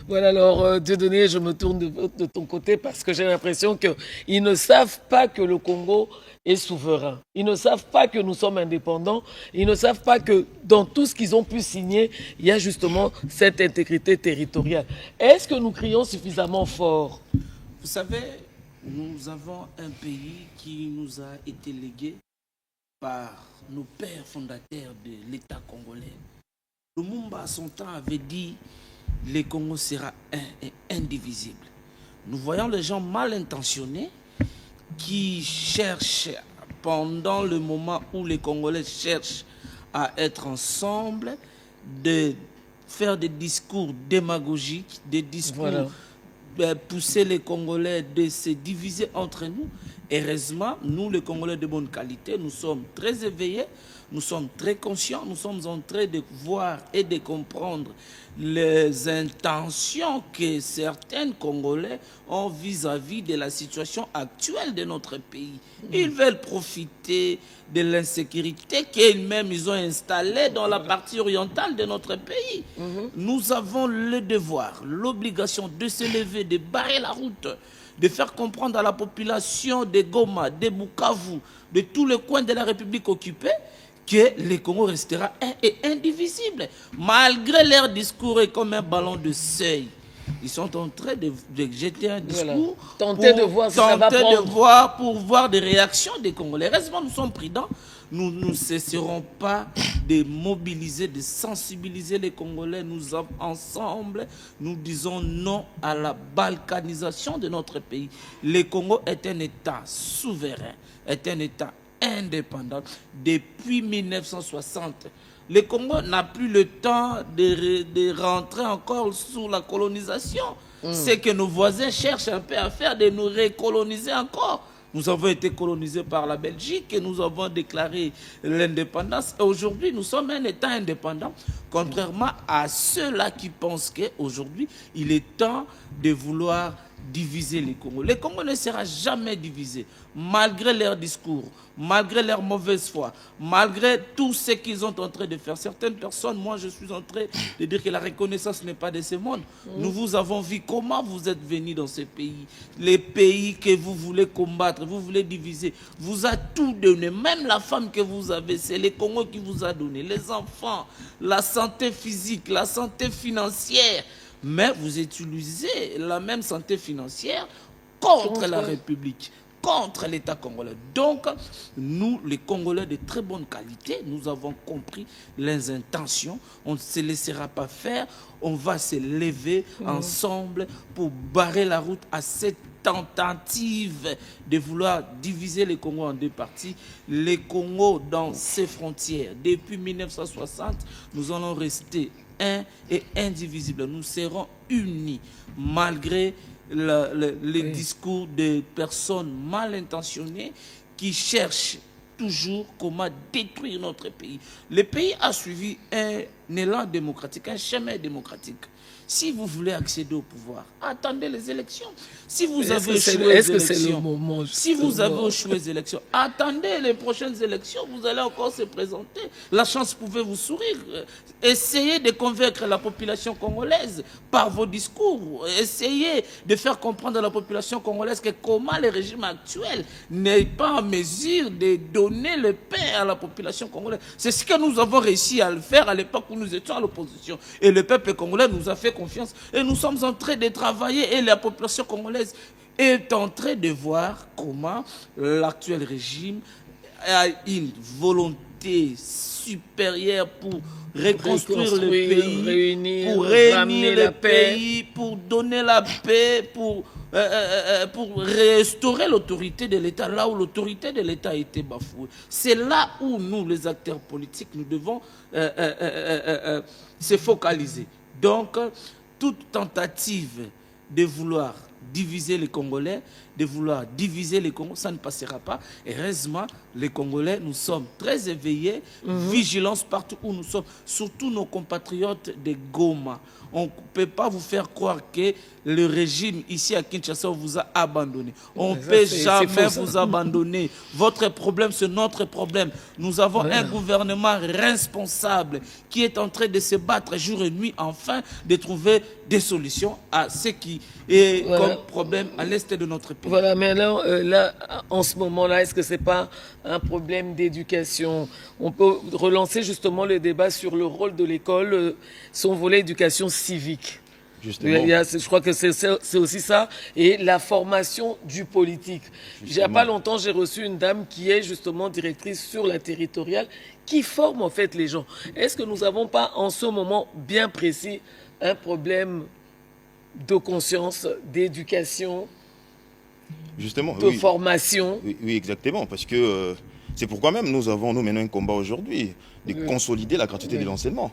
Voilà, alors Dieudonné, je me tourne de ton côté parce que j'ai l'impression qu'ils ne savent pas que le Congo est souverain. Ils ne savent pas que nous sommes indépendants. Ils ne savent pas que dans tout ce qu'ils ont pu signer, il y a justement cette intégrité territoriale. Est-ce que nous crions suffisamment fort? Vous savez, nous avons un pays qui nous a été légué par nos pères fondateurs de l'État congolais. Lumumba, à son temps, avait dit « Le Congo sera un et indivisible ». Nous voyons les gens mal intentionnés qui cherchent, pendant le moment où les Congolais cherchent à être ensemble, de faire des discours démagogiques, des discours pousser les Congolais de se diviser entre nous. Heureusement, nous, les Congolais de bonne qualité, nous sommes très éveillés, nous sommes très conscients, nous sommes en train de voir et de comprendre les intentions que certains Congolais ont vis-à-vis de la situation actuelle de notre pays. Ils veulent profiter de l'insécurité qu'ils-mêmes ils ont installée dans la partie orientale de notre pays. Nous avons le devoir, l'obligation de se lever, de barrer la route, de faire comprendre à la population de Goma, de Bukavu, de tous les coins de la République occupée, que le Congo restera un et indivisible. Malgré leur discours est comme un ballon de seuil. Ils sont en train de jeter un discours tenter de voir si ça va prendre. Pour voir des réactions des Congolais. Heureusement, nous sommes prudents. Nous ne cesserons pas de mobiliser, de sensibiliser les Congolais. Nous ensemble, nous disons non à la balkanisation de notre pays. Le Congo est un État souverain, est un État indépendant depuis 1960. Le Congo n'a plus le temps de rentrer encore sous la colonisation. C'est que nos voisins cherchent un peu à faire, de nous recoloniser encore. Nous avons été colonisés par la Belgique et nous avons déclaré l'indépendance. Aujourd'hui, nous sommes un État indépendant, contrairement à ceux-là qui pensent qu'aujourd'hui, il est temps de vouloir diviser les Congos. Le Congo ne sera jamais divisé, malgré leurs discours, malgré leur mauvaise foi, malgré tout ce qu'ils sont en train de faire. Certaines personnes, moi je suis en train de dire que la reconnaissance n'est pas de ce monde. Nous vous avons vu comment vous êtes venus dans ce pays. Les pays que vous voulez combattre, vous voulez diviser, vous a tout donné. Même la femme que vous avez, c'est le Congo qui vous a donné. Les enfants, la santé physique, la santé financière. Mais vous utilisez la même santé financière contre la République, contre l'État congolais. Donc, nous, les Congolais de très bonne qualité, nous avons compris les intentions. On ne se laissera pas faire. On va se lever ensemble pour barrer la route à cette tentative de vouloir diviser le Congo en deux parties. Le Congo dans ses frontières. Depuis 1960, nous allons rester un et indivisible. Nous serons unis malgré les discours de personnes mal intentionnées qui cherchent toujours comment détruire notre pays. Le pays a suivi un élan démocratique, un chemin démocratique. Si vous voulez accéder au pouvoir, attendez les élections. Si vous avez échoué les élections, attendez les prochaines élections, vous allez encore se présenter. La chance pouvait vous sourire. Essayez de convaincre la population congolaise par vos discours. Essayez de faire comprendre à la population congolaise que comment le régime actuel n'est pas en mesure de donner le pain à la population congolaise. C'est ce que nous avons réussi à le faire à l'époque où nous étions à l'opposition. Et le peuple congolais nous a fait confiance. Et nous sommes en train de travailler et la population congolaise est en train de voir comment l'actuel régime a une volonté supérieure pour reconstruire le pays, pour réunir le pays, pour donner la paix, pour restaurer l'autorité de l'État, là où l'autorité de l'État a été bafouée. C'est là où nous, les acteurs politiques, nous devons se focaliser. Donc, toute tentative de vouloir diviser les Congolais, de vouloir diviser les Congolais, ça ne passera pas. Et heureusement, les Congolais, nous sommes très éveillés, vigilance partout où nous sommes, surtout nos compatriotes de Goma. On ne peut pas vous faire croire que le régime ici à Kinshasa vous a abandonné. On ne peut jamais vous abandonner. Votre problème, c'est notre problème. Nous avons un gouvernement responsable qui est en train de se battre jour et nuit afin de trouver des solutions à ce qui est comme problème à l'est de notre pays. Voilà, mais alors, là, en ce moment-là, est-ce que ce n'est pas un problème d'éducation? On peut relancer justement le débat sur le rôle de l'école, son volet éducation civique. Justement. Je crois que c'est aussi ça. Et la formation du politique. Il n'y a pas longtemps, j'ai reçu une dame qui est justement directrice sur la territoriale, qui forme en fait les gens. Est-ce que nous n'avons pas en ce moment bien précis un problème de conscience, d'éducation, justement, de formation? Oui, exactement. Parce que c'est pourquoi même nous menons un combat aujourd'hui de consolider la gratuité de l'enseignement.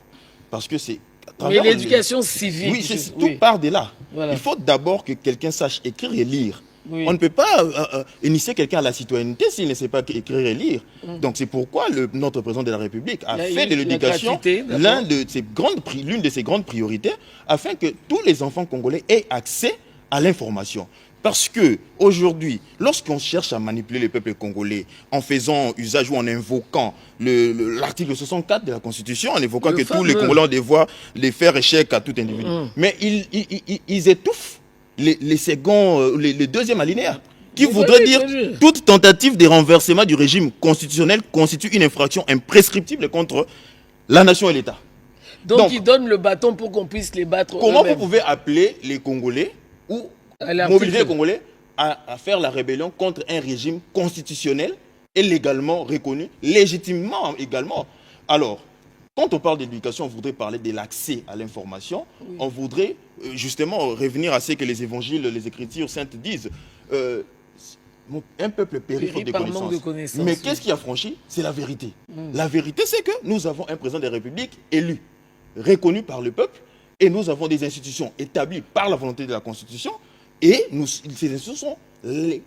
Parce que c'est... Mais l'éducation civique... Oui, tout part de là. Voilà. Il faut d'abord que quelqu'un sache écrire et lire. On ne peut pas initier quelqu'un à la citoyenneté s'il ne sait pas écrire et lire. Donc c'est pourquoi notre président de la République a fait de l'éducation l'une de ses grandes priorités, afin que tous les enfants congolais aient accès à l'information. Parce que aujourd'hui, lorsqu'on cherche à manipuler le peuple congolais en faisant usage ou en invoquant l'article 64 de la Constitution, en évoquant que tous les Congolais ont devoir les faire échec à tout individu, mais ils étouffent les deuxièmes alinéas, qui voudrait dire toute tentative de renversement du régime constitutionnel constitue une infraction imprescriptible contre la nation et l'État. Donc ils donnent le bâton pour qu'on puisse les battre. Comment vous pouvez appeler les Congolais ou mobiliser les Congolais à faire la rébellion contre un régime constitutionnel et légalement reconnu, légitimement également? Alors, quand on parle d'éducation, on voudrait parler de l'accès à l'information. On voudrait justement revenir à ce que les évangiles, les écritures saintes disent. Un peuple périt faute de connaissances. Mais qu'est-ce qui a franchi? C'est la vérité. La vérité, c'est que nous avons un président de la République élu, reconnu par le peuple, et nous avons des institutions établies par la volonté de la Constitution, et ces institutions sont les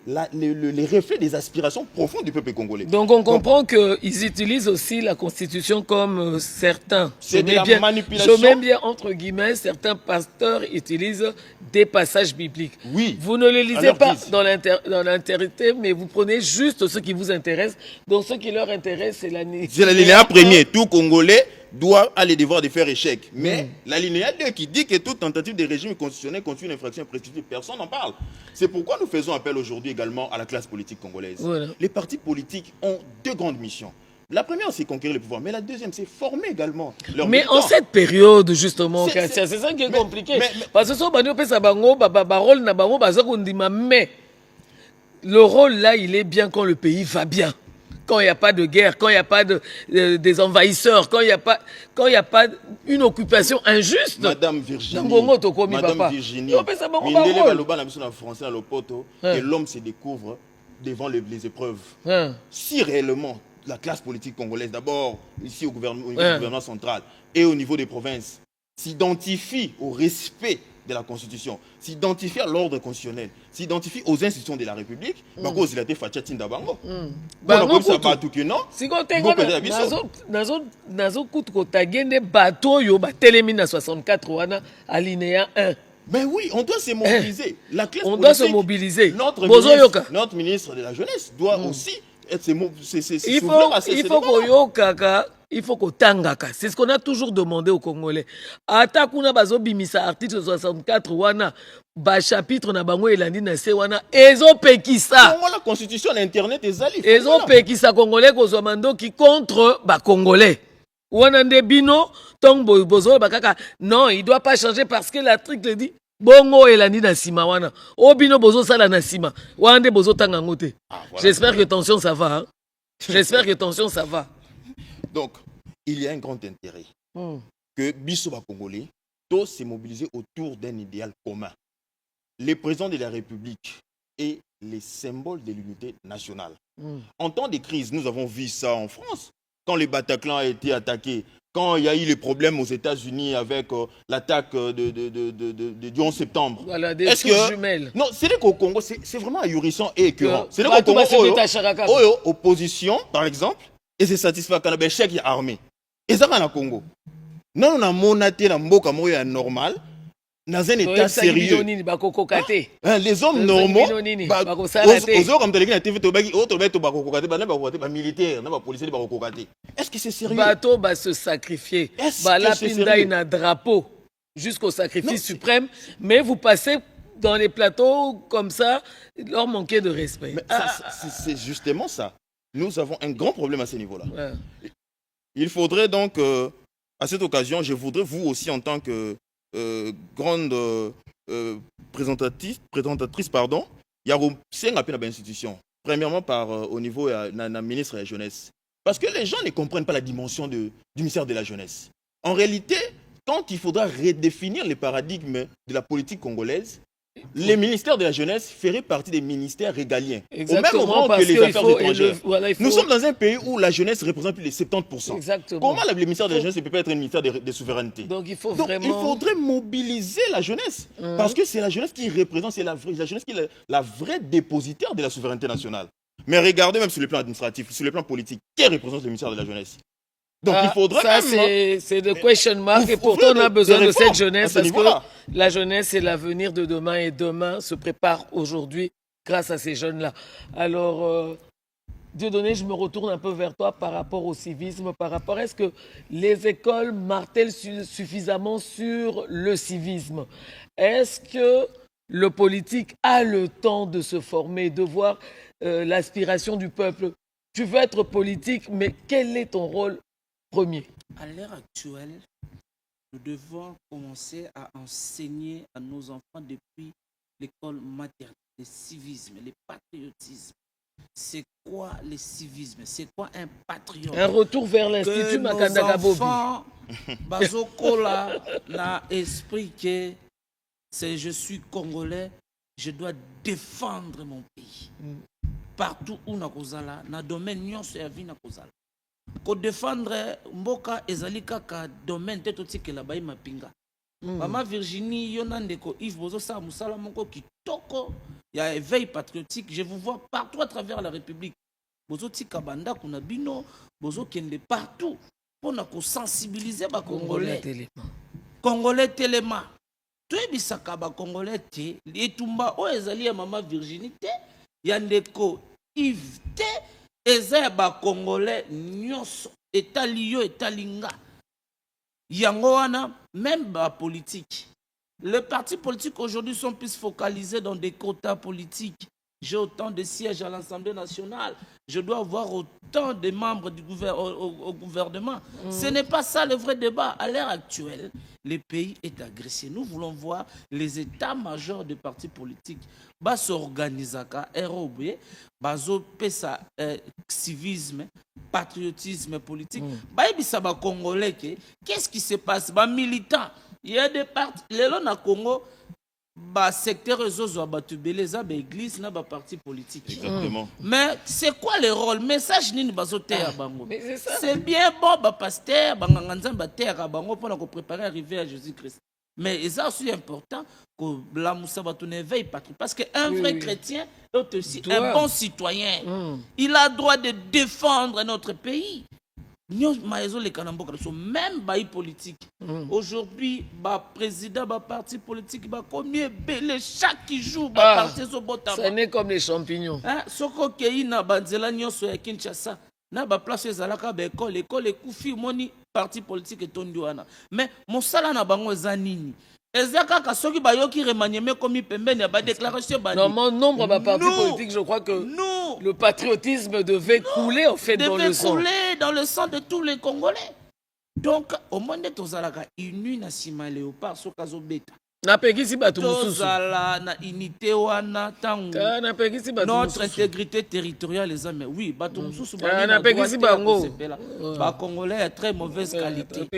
reflets des aspirations profondes du peuple congolais. Donc on comprend qu'ils utilisent aussi la Constitution comme certains. C'est de la manipulation. Je mets bien entre guillemets, certains pasteurs utilisent des passages bibliques. Oui. Vous ne les lisez pas dans l'intérêt, mais vous prenez juste ce qui vous intéresse. Donc ce qui leur intéresse, c'est l'alinéa premier. Tout Congolais doit aller devoir de faire échec. Mais l'alinéa 2 qui dit que toute tentative de régime constitutionnel constitue une infraction imprescriptible, personne n'en parle. C'est pourquoi nous faisons appel aujourd'hui également à la classe politique congolaise. Voilà. Les partis politiques ont deux grandes missions. La première, c'est conquérir le pouvoir, mais la deuxième, c'est former également leur militants. En cette période, justement, c'est ça qui est compliqué. Parce que mais le rôle là, il est bien quand le pays va bien. Quand il n'y a pas de guerre, quand il n'y a pas des envahisseurs, quand il n'y a pas une occupation injuste. Madame Virginie, que l'homme se découvre devant les épreuves. Si réellement la classe politique congolaise, d'abord ici au gouvernement central et au niveau des provinces, s'identifie au respect de la Constitution, s'identifier à l'ordre constitutionnel, s'identifier aux institutions de la République, cause il a été fait Tinda Bango. Bon, ça va tout que non. Si on nazo kutu tagende bateau yo ba télémine à 64 wana alinéa 1. Mais oui, on doit se mobiliser. La classe on doit se mobiliser. Notre ministre de la Jeunesse doit aussi être il faut qu'on tangaka. C'est ce qu'on a toujours demandé aux Congolais. Ata kuna bazo bimisa article 64 wana ba chapitre na bango elandi na se wana ezo pekisa. La constitution l'internet ezali. Ezo pekisa Congolais kozwa mandoki contre ba Congolais. Wana nde bino tong bozo bakaka non, il doit pas changer parce que l'article dit bongo elandi na sima wana. Obino bozo sala na sima. Wana nde bozo tanga ngote. J'espère que tension ça va. Hein? J'espère que tension ça va. Donc, il y a un grand intérêt que Bissoba Congolais doit se mobiliser autour d'un idéal commun. Le président de la République est le symbole de l'unité nationale. En temps de crise, nous avons vu ça en France. Quand le Bataclan a été attaqué, quand il y a eu les problèmes aux États-Unis avec l'attaque du 11 septembre. Voilà, des jumelles. Non, c'est qu'au Congo, c'est vraiment ahurissant et écœurant. C'est qu'au Congo, opposition, par exemple, et c'est satisfait quand il y a armée. Et ça, dans le Congo. Non, on a monaté la mboka moya normal, dans un état sérieux. Les hommes normaux, est-ce que c'est sérieux? Bateau va se sacrifier. Balapinda il a un drapeau jusqu'au sacrifice suprême, mais vous passez dans les plateaux comme ça, leur manquer de respect. C'est justement ça. Nous avons un grand problème à ce niveau-là. Il faudrait donc, à cette occasion, je voudrais vous aussi en tant que grande présentatrice, il y a un appel à l'institution. Premièrement, au niveau de la ministre de la Jeunesse. Parce que les gens ne comprennent pas la dimension du ministère de la Jeunesse. En réalité, quand il faudra redéfinir les paradigmes de la politique congolaise, les ministères de la Jeunesse feraient partie des ministères régaliens. Exactement, au même rang que les affaires étrangères. Nous sommes dans un pays où la jeunesse représente plus de 70%. Exactement. Comment le ministère de la Jeunesse ne peut pas être un ministère de souveraineté? Donc il faudrait mobiliser la jeunesse. Parce que c'est la jeunesse qui représente, c'est la jeunesse qui est la vraie dépositaire de la souveraineté nationale. Mais regardez même sur le plan administratif, sur le plan politique, qui représente le ministère de la Jeunesse? Donc il faudrait ça, c'est de question mark et pourtant on a besoin de cette jeunesse parce que la jeunesse c'est l'avenir de demain et demain se prépare aujourd'hui grâce à ces jeunes-là. Alors, Dieudonné, je me retourne un peu vers toi par rapport au civisme, est-ce que les écoles martèlent suffisamment sur le civisme? Est-ce que le politique a le temps de se former, de voir l'aspiration du peuple? Tu veux être politique, mais quel est ton rôle premier? À l'heure actuelle, nous devons commencer à enseigner à nos enfants depuis l'école maternelle le civisme, le patriotisme. C'est quoi le civisme? C'est quoi un patriote? Un retour vers l'Institut Makanda Bobi. Nos enfants, bazokola na esprit que je suis congolais, je dois défendre mon pays. Partout où nakozala, na domaine nyonso ya vie nakozala. Ko défendre mboka ezali kaka domaine te totikela bayi mapinga. Mama Virginie Yonandeko Yves Bozo sa musala moko kitoko ya éveil patriotique. Je vous vois partout à travers la République. Bozo tika banda kuna bino, bozo kende partout pour na ko sensibiliser ba Congolais. Congolais telema. Toyebisaka ba Congolais te etumba o ezali ya Mama Virginie te yandeko Yves te eza ba Congolais nyonso etali yo etalinga. Yango wana, même la politique. Les partis politiques aujourd'hui sont plus focalisés dans des quotas politiques. J'ai autant de sièges à l'Assemblée nationale. Je dois avoir autant de membres du au gouvernement. Ce n'est pas ça le vrai débat. À l'heure actuelle, le pays est agressé. Nous voulons voir les états-majors des partis politiques. Bas s'organisaka, ROB, bazo pesa civisme, patriotisme politique. Baïbisa ba Congolais, qu'est-ce qui se passe? Ba militants. Il y a des partis. Les gens na Congo, ba secteur réseau, ba tubeleza, ba église, na ba parti politique. Exactement. Mais c'est quoi le rôle? Message ni bazote à bango. C'est bien bon, ba pasteur, ba nganzan ba terre à bango pour préparer arriver à Jésus-Christ. Mais c'est aussi important que la Moussa Batoune éveille patrie. Parce qu'un vrai chrétien est aussi un bon citoyen. Il a le droit de défendre notre pays. Même les politiques. Aujourd'hui, le président du parti politique combien belé chaque jour parti au botama. Ça n'est comme les champignons. Soko kei na banzela nyonso ya Kinshasa. Na ba place ezalaka ba école ekufi moni parti politique etondi wana. Mais mosala na bango eza nini? Ezaka ka soki bayoki remaniement comme pembeni ba déclaration ba. Non, mon nombre de partis politiques, je crois que le patriotisme devait couler en fait dans le sang. Couler dans le sang de tous les Congolais. Donc au monde de tozalaka uni na sima léopard sokazo beta. Na pekisi batu mususu. Tozala na unité wana tango. Na pekisi batu notre intégrité territoriale les amis. Oui, batu mususu ba. Na pekisi bango. Ba Congolais à très mauvaise qualité.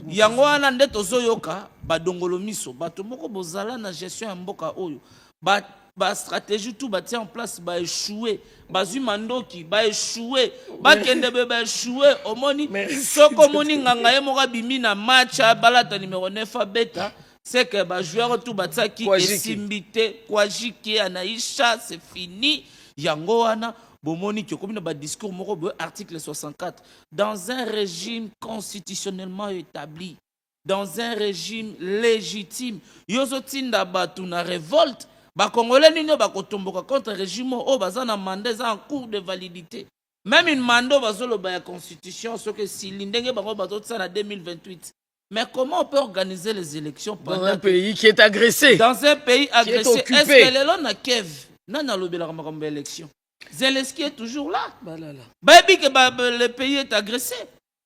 Yango wana nde tozoyoka ba dongolo miso. Batu moko bozala na gestion ya mboka oyo. Ba stratégie tout ba tient en place ba échouer. Ba zumandoki ba échouer. Ba kendebe ba échouer. Omoni soko moni nganga ye moka bimi na match balata numéro 9 beta. C'est que les joueurs tout bataki esimbité Kwajiki Anaïcha c'est fini yango wana bomoni ki comme na discours moko article 64 dans un régime constitutionnellement établi dans un régime légitime yozotinda batu na révolte ba congolais nino ba kotomboka contre régime o bazana mandat en cours de validité même une mandat bazolo ba constitution ce que si lindenge bango bazotsa na 2028. Mais comment on peut organiser les élections dans un pays qui est agressé? Dans un pays agressé. Est-ce que les gens na Kiev n'a lobé la élection? Zelensky est toujours là. Baby que le pays est agressé.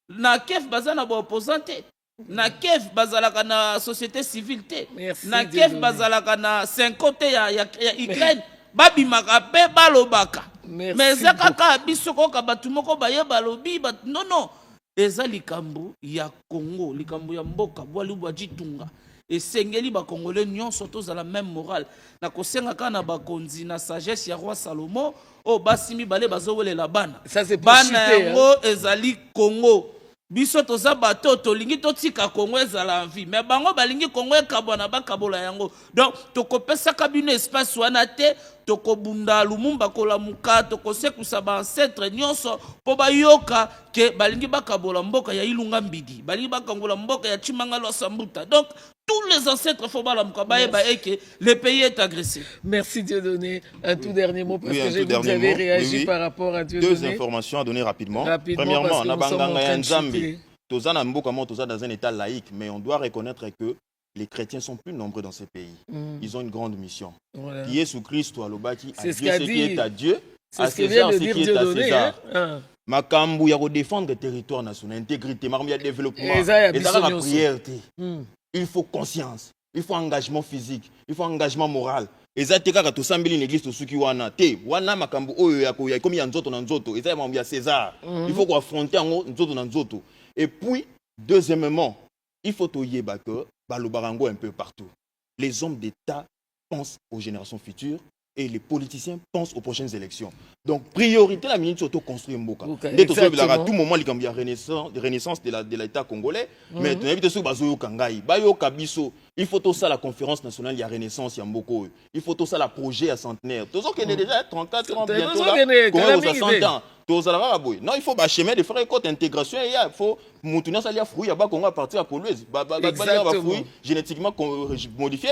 Na Kiev bazana ba opposante. Na Kiev bazalaka na société civile te. Na Kiev bazalaka na 50 ya Ukraine. Babi makape balobaka. Mais zakaka bisoko ka batu moko baye balobi non. Eza likambo ya Congo, likambo ya mboka, bwali bwajitunga. Et sengeli ba Congolais nyonso toza la même morale. Na kosenga kana ba konzi na sagesse ya roi Salomo, o basimi bale bazowele la bana. Ça c'est pour chuter. Bana ezali Congo. Biso toza bato tolingi totika Congo ezala en vie. Mais bango balingi Congo ekabwana bakabola yango. Donc tokopesa kabine espace wana te. Tokobunda Lumumba kolamuka tokosekusa ba ancêtre nyonso po bayoka ke balingi bakabola mboka ya Ilunga Mbidi balingi bakangola mboka ya Chimangalo Sambuta. Donc tous les ancêtres faut balamuka baeba eke le pays est agressé. Merci Dieudonné. Un tout dernier mot parce que vous avez réagi par rapport à Dieudonné. Deux informations à donner rapidement. Premièrement, na banganga ya Nzambe tozana mboka mo toza dans un état laïque mais on doit reconnaître que les chrétiens sont plus nombreux dans ces pays. Ils ont une grande mission. Voilà. Jésus Christ, c'est ce qui est à Dieu, à César ce qui est à César. Makambu ya défendre le territoire national, intégrité, makambu ya développement. Et ça la prière. Il faut conscience, il faut engagement physique, il faut engagement moral. Et ça teka to sambeli l'église to suki wana te wana makambu oyo ya comme ya nzoto na nzoto. Et ça makambu ya César. Il faut qu'on affronter nzoto na nzoto. Et puis deuxièmement, il faut toyeba que Balobarango un peu partout. Les hommes d'État pensent aux générations futures et les politiciens pensent aux prochaines élections. Donc, priorité, la minute auto-construire Mboka. Dès à tout moment, il y a renaissance de l'État congolais, mais il faut tout ça la conférence nationale, il y a renaissance, il y a Mboko. Il faut tout ça la projet à centenaire. Tout ça qui est déjà 34 ans bientôt là, non, il faut chemin de faire une intégration. Il faut moutonner ça, il y a fruits, il y a Congo à partir à Coloise. Génétiquement modifié.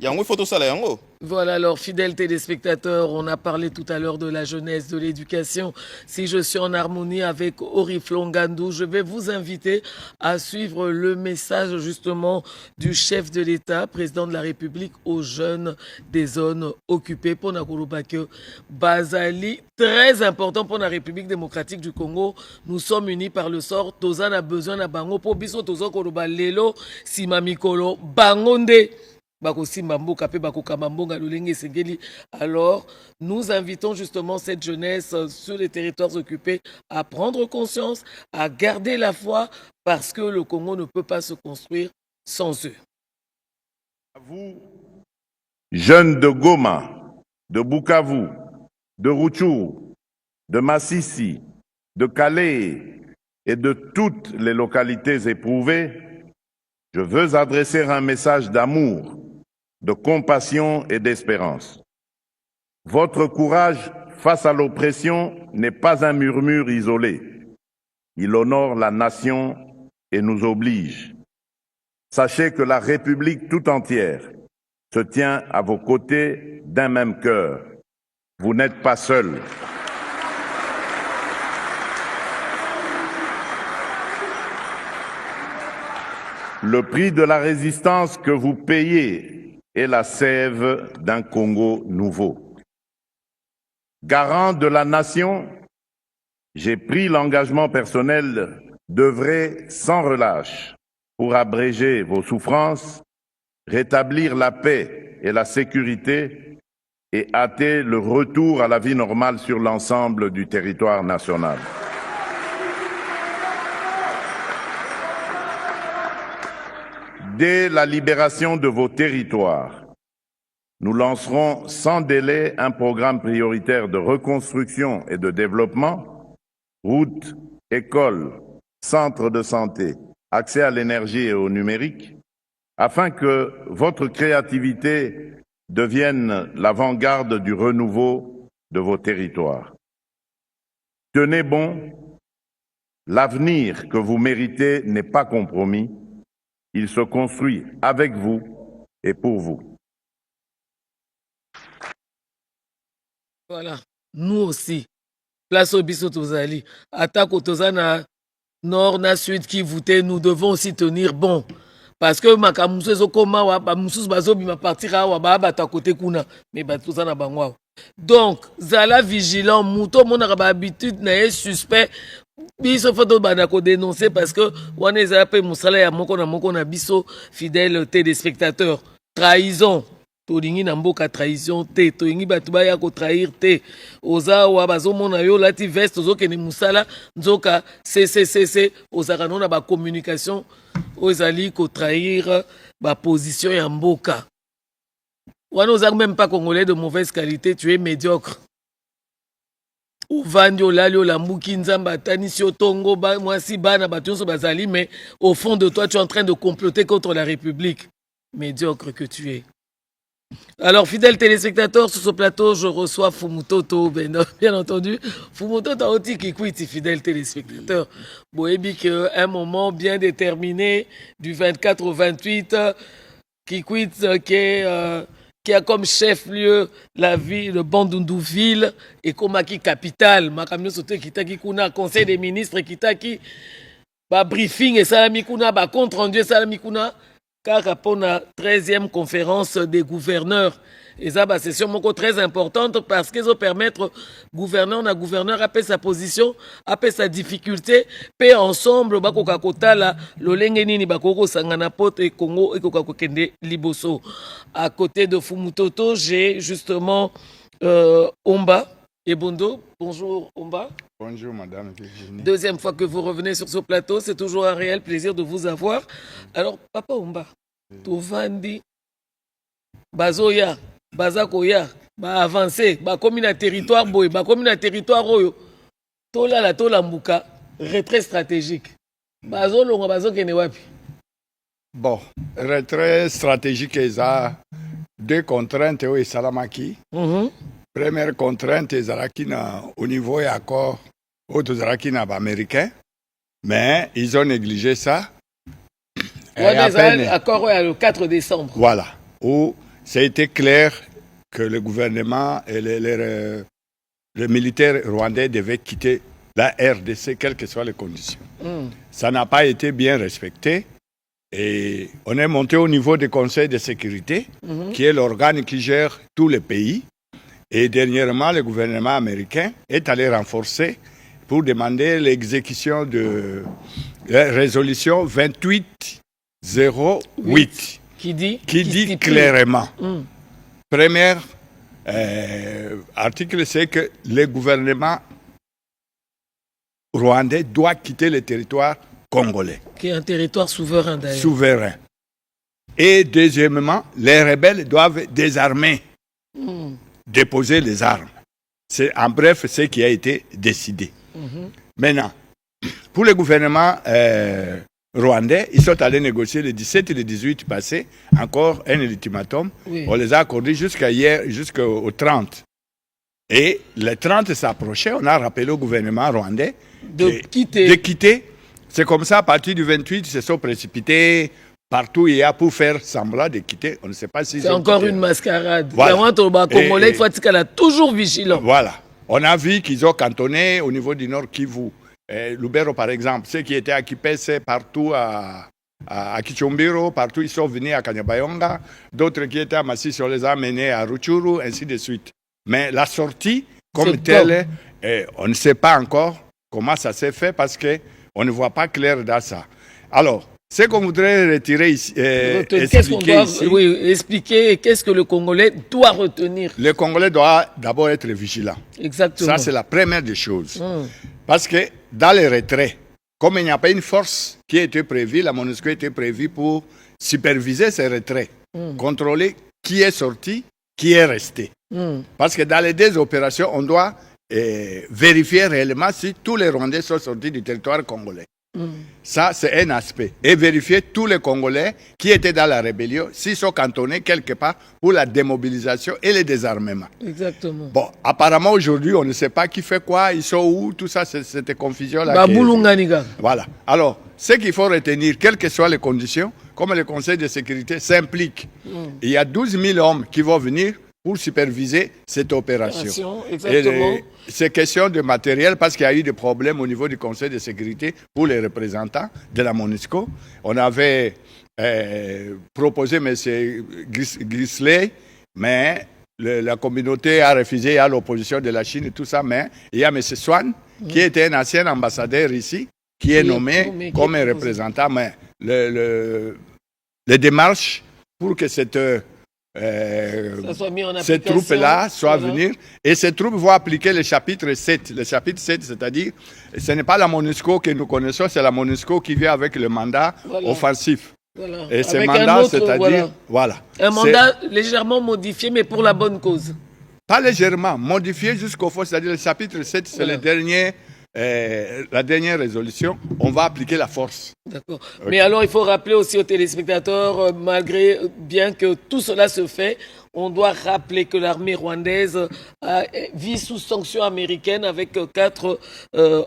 Il faut tout ça là. Voilà, alors fidèles téléspectateurs, on a parlé tout à l'heure de la jeunesse, de l'éducation. Si je suis en harmonie avec Oriflon Gandou, je vais vous inviter à suivre le message justement du chef de l'État, président de la République, aux jeunes des zones occupées. Pour Nakurubake Bazali, très important pour la République démocratique du Congo. Nous sommes unis par le sort. Tozan a besoin de bango pour biso tozo koroba lelo simamikolo bangonde. Alors, nous invitons justement cette jeunesse sur les territoires occupés à prendre conscience, à garder la foi, parce que le Congo ne peut pas se construire sans eux. À vous, jeunes de Goma, de Bukavu, de Rutshuru, de Massissi, de Calais et de toutes les localités éprouvées, je veux adresser un message d'amour, de compassion et d'espérance. Votre courage face à l'oppression n'est pas un murmure isolé. Il honore la nation et nous oblige. Sachez que la République tout entière se tient à vos côtés d'un même cœur. Vous n'êtes pas seuls. Le prix de la résistance que vous payez est la sève d'un Congo nouveau. Garant de la nation, j'ai pris l'engagement personnel d'œuvrer sans relâche pour abréger vos souffrances, rétablir la paix et la sécurité et hâter le retour à la vie normale sur l'ensemble du territoire national. Dès la libération de vos territoires, nous lancerons sans délai un programme prioritaire de reconstruction et de développement, routes, écoles, centres de santé, accès à l'énergie et au numérique, afin que votre créativité devienne l'avant-garde du renouveau de vos territoires. Tenez bon, l'avenir que vous méritez n'est pas compromis. Il se construit avec vous et pour vous. Voilà, nous aussi. Place au biso tozali. Attaque au tozana nord na sud qui voûtait, nous devons aussi tenir bon. Parce que makamusu ezokoma wa ba mususu bazobima partir awa ba bata côté kuna mais ba tozana bangwa. Donc, zala vigilant, muto monaka ba habitude na est suspect. Biso faut bana ko dénoncer parce que on est appelé musala ya moko na biso fidèle téléspectateurs. Trahison. Tolingi na mboka trahison te, tolingi batu baya ko trahir te. Oza wa bazomona yo lati veste ozoke ni musala nzoka CCCC ozaka nona ba communication ozali ko trahir ba position ya mboka. Wana ozaka même pas congolais de mauvaise qualité, tu es médiocre. Ovandi olali olambuki nzamba atanisi otongo mwasi bana batu nyonso bazali, mais au fond de toi tu es en train de comploter contre la République. Médiocre que tu es. Alors, fidèles téléspectateurs, sur ce plateau, je reçois Fumutoto, bien entendu. Fumutoto aussi qui quitte, fidèles téléspectateurs. Boébi, un moment bien déterminé, du 24 au 28, qui quitte, qui a comme chef-lieu la ville de Bandundu-Ville et Komaki capitale. Makamio Sote Kitaki Kuna, conseil des ministres Kitaki, briefing et Salami Kuna, compte rendu Salami Kuna. Car pour la 13e conférence des gouverneurs, et ça, c'est sûrement très importante parce qu'ils vont permettre gouverneur à payer sa position, à payer sa difficulté, payer ensemble, l'olengeni bakoko sangana pote et Congo et kokakokende liboso. À côté de Fumutoto, j'ai justement Omba et Bondo. Bonjour Omba. Bonjour Madame Virginie. Deuxième fois que vous revenez sur ce plateau, c'est toujours un réel plaisir de vous avoir. Alors, Papa Omba, Tovandi, Bazoya, Bazakoya, avancé, comme un territoire boy, comme un territoire oyo, Tola la Tola Mbuka, retrait stratégique. Bazolonga Bazokene wapi. Bon, retrait stratégique, il y a deux contraintes au Salamaki. Première contrainte, c'est au niveau de l'accord américain, mais ils ont négligé ça. L'accord le 4 décembre. Voilà, où ça a été clair que le gouvernement et les militaires rwandais devaient quitter la RDC, quelles que soient les conditions. Ça n'a pas été bien respecté. Et on est monté au niveau du Conseil de sécurité, qui est l'organe qui gère tous les pays. Et dernièrement, le gouvernement américain est allé renforcer pour demander l'exécution de la résolution 2808 qui dit clairement. Premier article, c'est que le gouvernement rwandais doit quitter le territoire congolais. Qui est un territoire souverain d'ailleurs. Souverain. Et deuxièmement, les rebelles doivent désarmer. Déposer les armes. C'est en bref ce qui a été décidé. Maintenant, pour le gouvernement rwandais, ils sont allés négocier le 17 et le 18 passé, encore un ultimatum. Oui. On les a accordés jusqu'à hier, jusqu'au 30. Et le 30 s'approchait, on a rappelé au gouvernement rwandais de quitter. C'est comme ça, à partir du 28, ils se sont précipités partout il y a pour faire semblant de quitter. On ne sait pas si c'est encore quitté. Une mascarade. Voilà. Congolais, il faut être toujours vigilant. Voilà. On a vu qu'ils ont cantonné au niveau du Nord Kivu. Lubero, par exemple, ceux qui étaient à Kipese, partout à Kichombiro, partout ils sont venus à Kanyabayonga. D'autres qui étaient à Masisi, on les a menés à Ruchuru, ainsi de suite. Mais la sortie, comme telle, on ne sait pas encore comment ça s'est fait parce qu'on ne voit pas clair dans ça. Alors, ce qu'on voudrait retirer ici, expliquer qu'est-ce que le Congolais doit retenir. Le Congolais doit d'abord être vigilant. Exactement. Ça, c'est la première des choses. Parce que dans les retraits, comme il n'y a pas une force qui a été prévue, la MONUSCO a été prévue pour superviser ces retraits, contrôler qui est sorti, qui est resté. Parce que dans les deux opérations, on doit vérifier réellement si tous les Rwandais sont sortis du territoire congolais. Ça, c'est un aspect. Et vérifier tous les Congolais qui étaient dans la rébellion, s'ils sont cantonnés quelque part pour la démobilisation et le désarmement. Exactement. Bon, apparemment, aujourd'hui, on ne sait pas qui fait quoi, ils sont où, tout ça, c'est cette confusion-là. Voilà. Alors, ce qu'il faut retenir, quelles que soient les conditions, comme le Conseil de sécurité s'implique, il y a 12 000 hommes qui vont venir pour superviser cette opération. Exactement. C'est question de matériel parce qu'il y a eu des problèmes au niveau du Conseil de sécurité pour les représentants de la MONUSCO. On avait proposé M. Grisley, mais la communauté a refusé, il y a l'opposition de la Chine et tout ça, mais il y a M. Swan, qui était un ancien ambassadeur ici, qui est nommé comme un représentant, mais les démarches pour que cette ces troupes-là soient venues. Et ces troupes vont appliquer le chapitre 7. Le chapitre 7, c'est-à-dire, ce n'est pas la MONUSCO que nous connaissons, c'est la MONUSCO qui vient avec le mandat offensif. Voilà. Et ce mandat, c'est-à-dire... Voilà. Un mandat légèrement modifié, mais pour la bonne cause. Pas légèrement, modifié jusqu'au fond, c'est-à-dire le chapitre 7, c'est le dernier... la dernière résolution, on va appliquer la force. D'accord. Okay. Mais alors, il faut rappeler aussi aux téléspectateurs, malgré bien que tout cela se fait, on doit rappeler que l'armée rwandaise vit sous sanctions américaines avec 4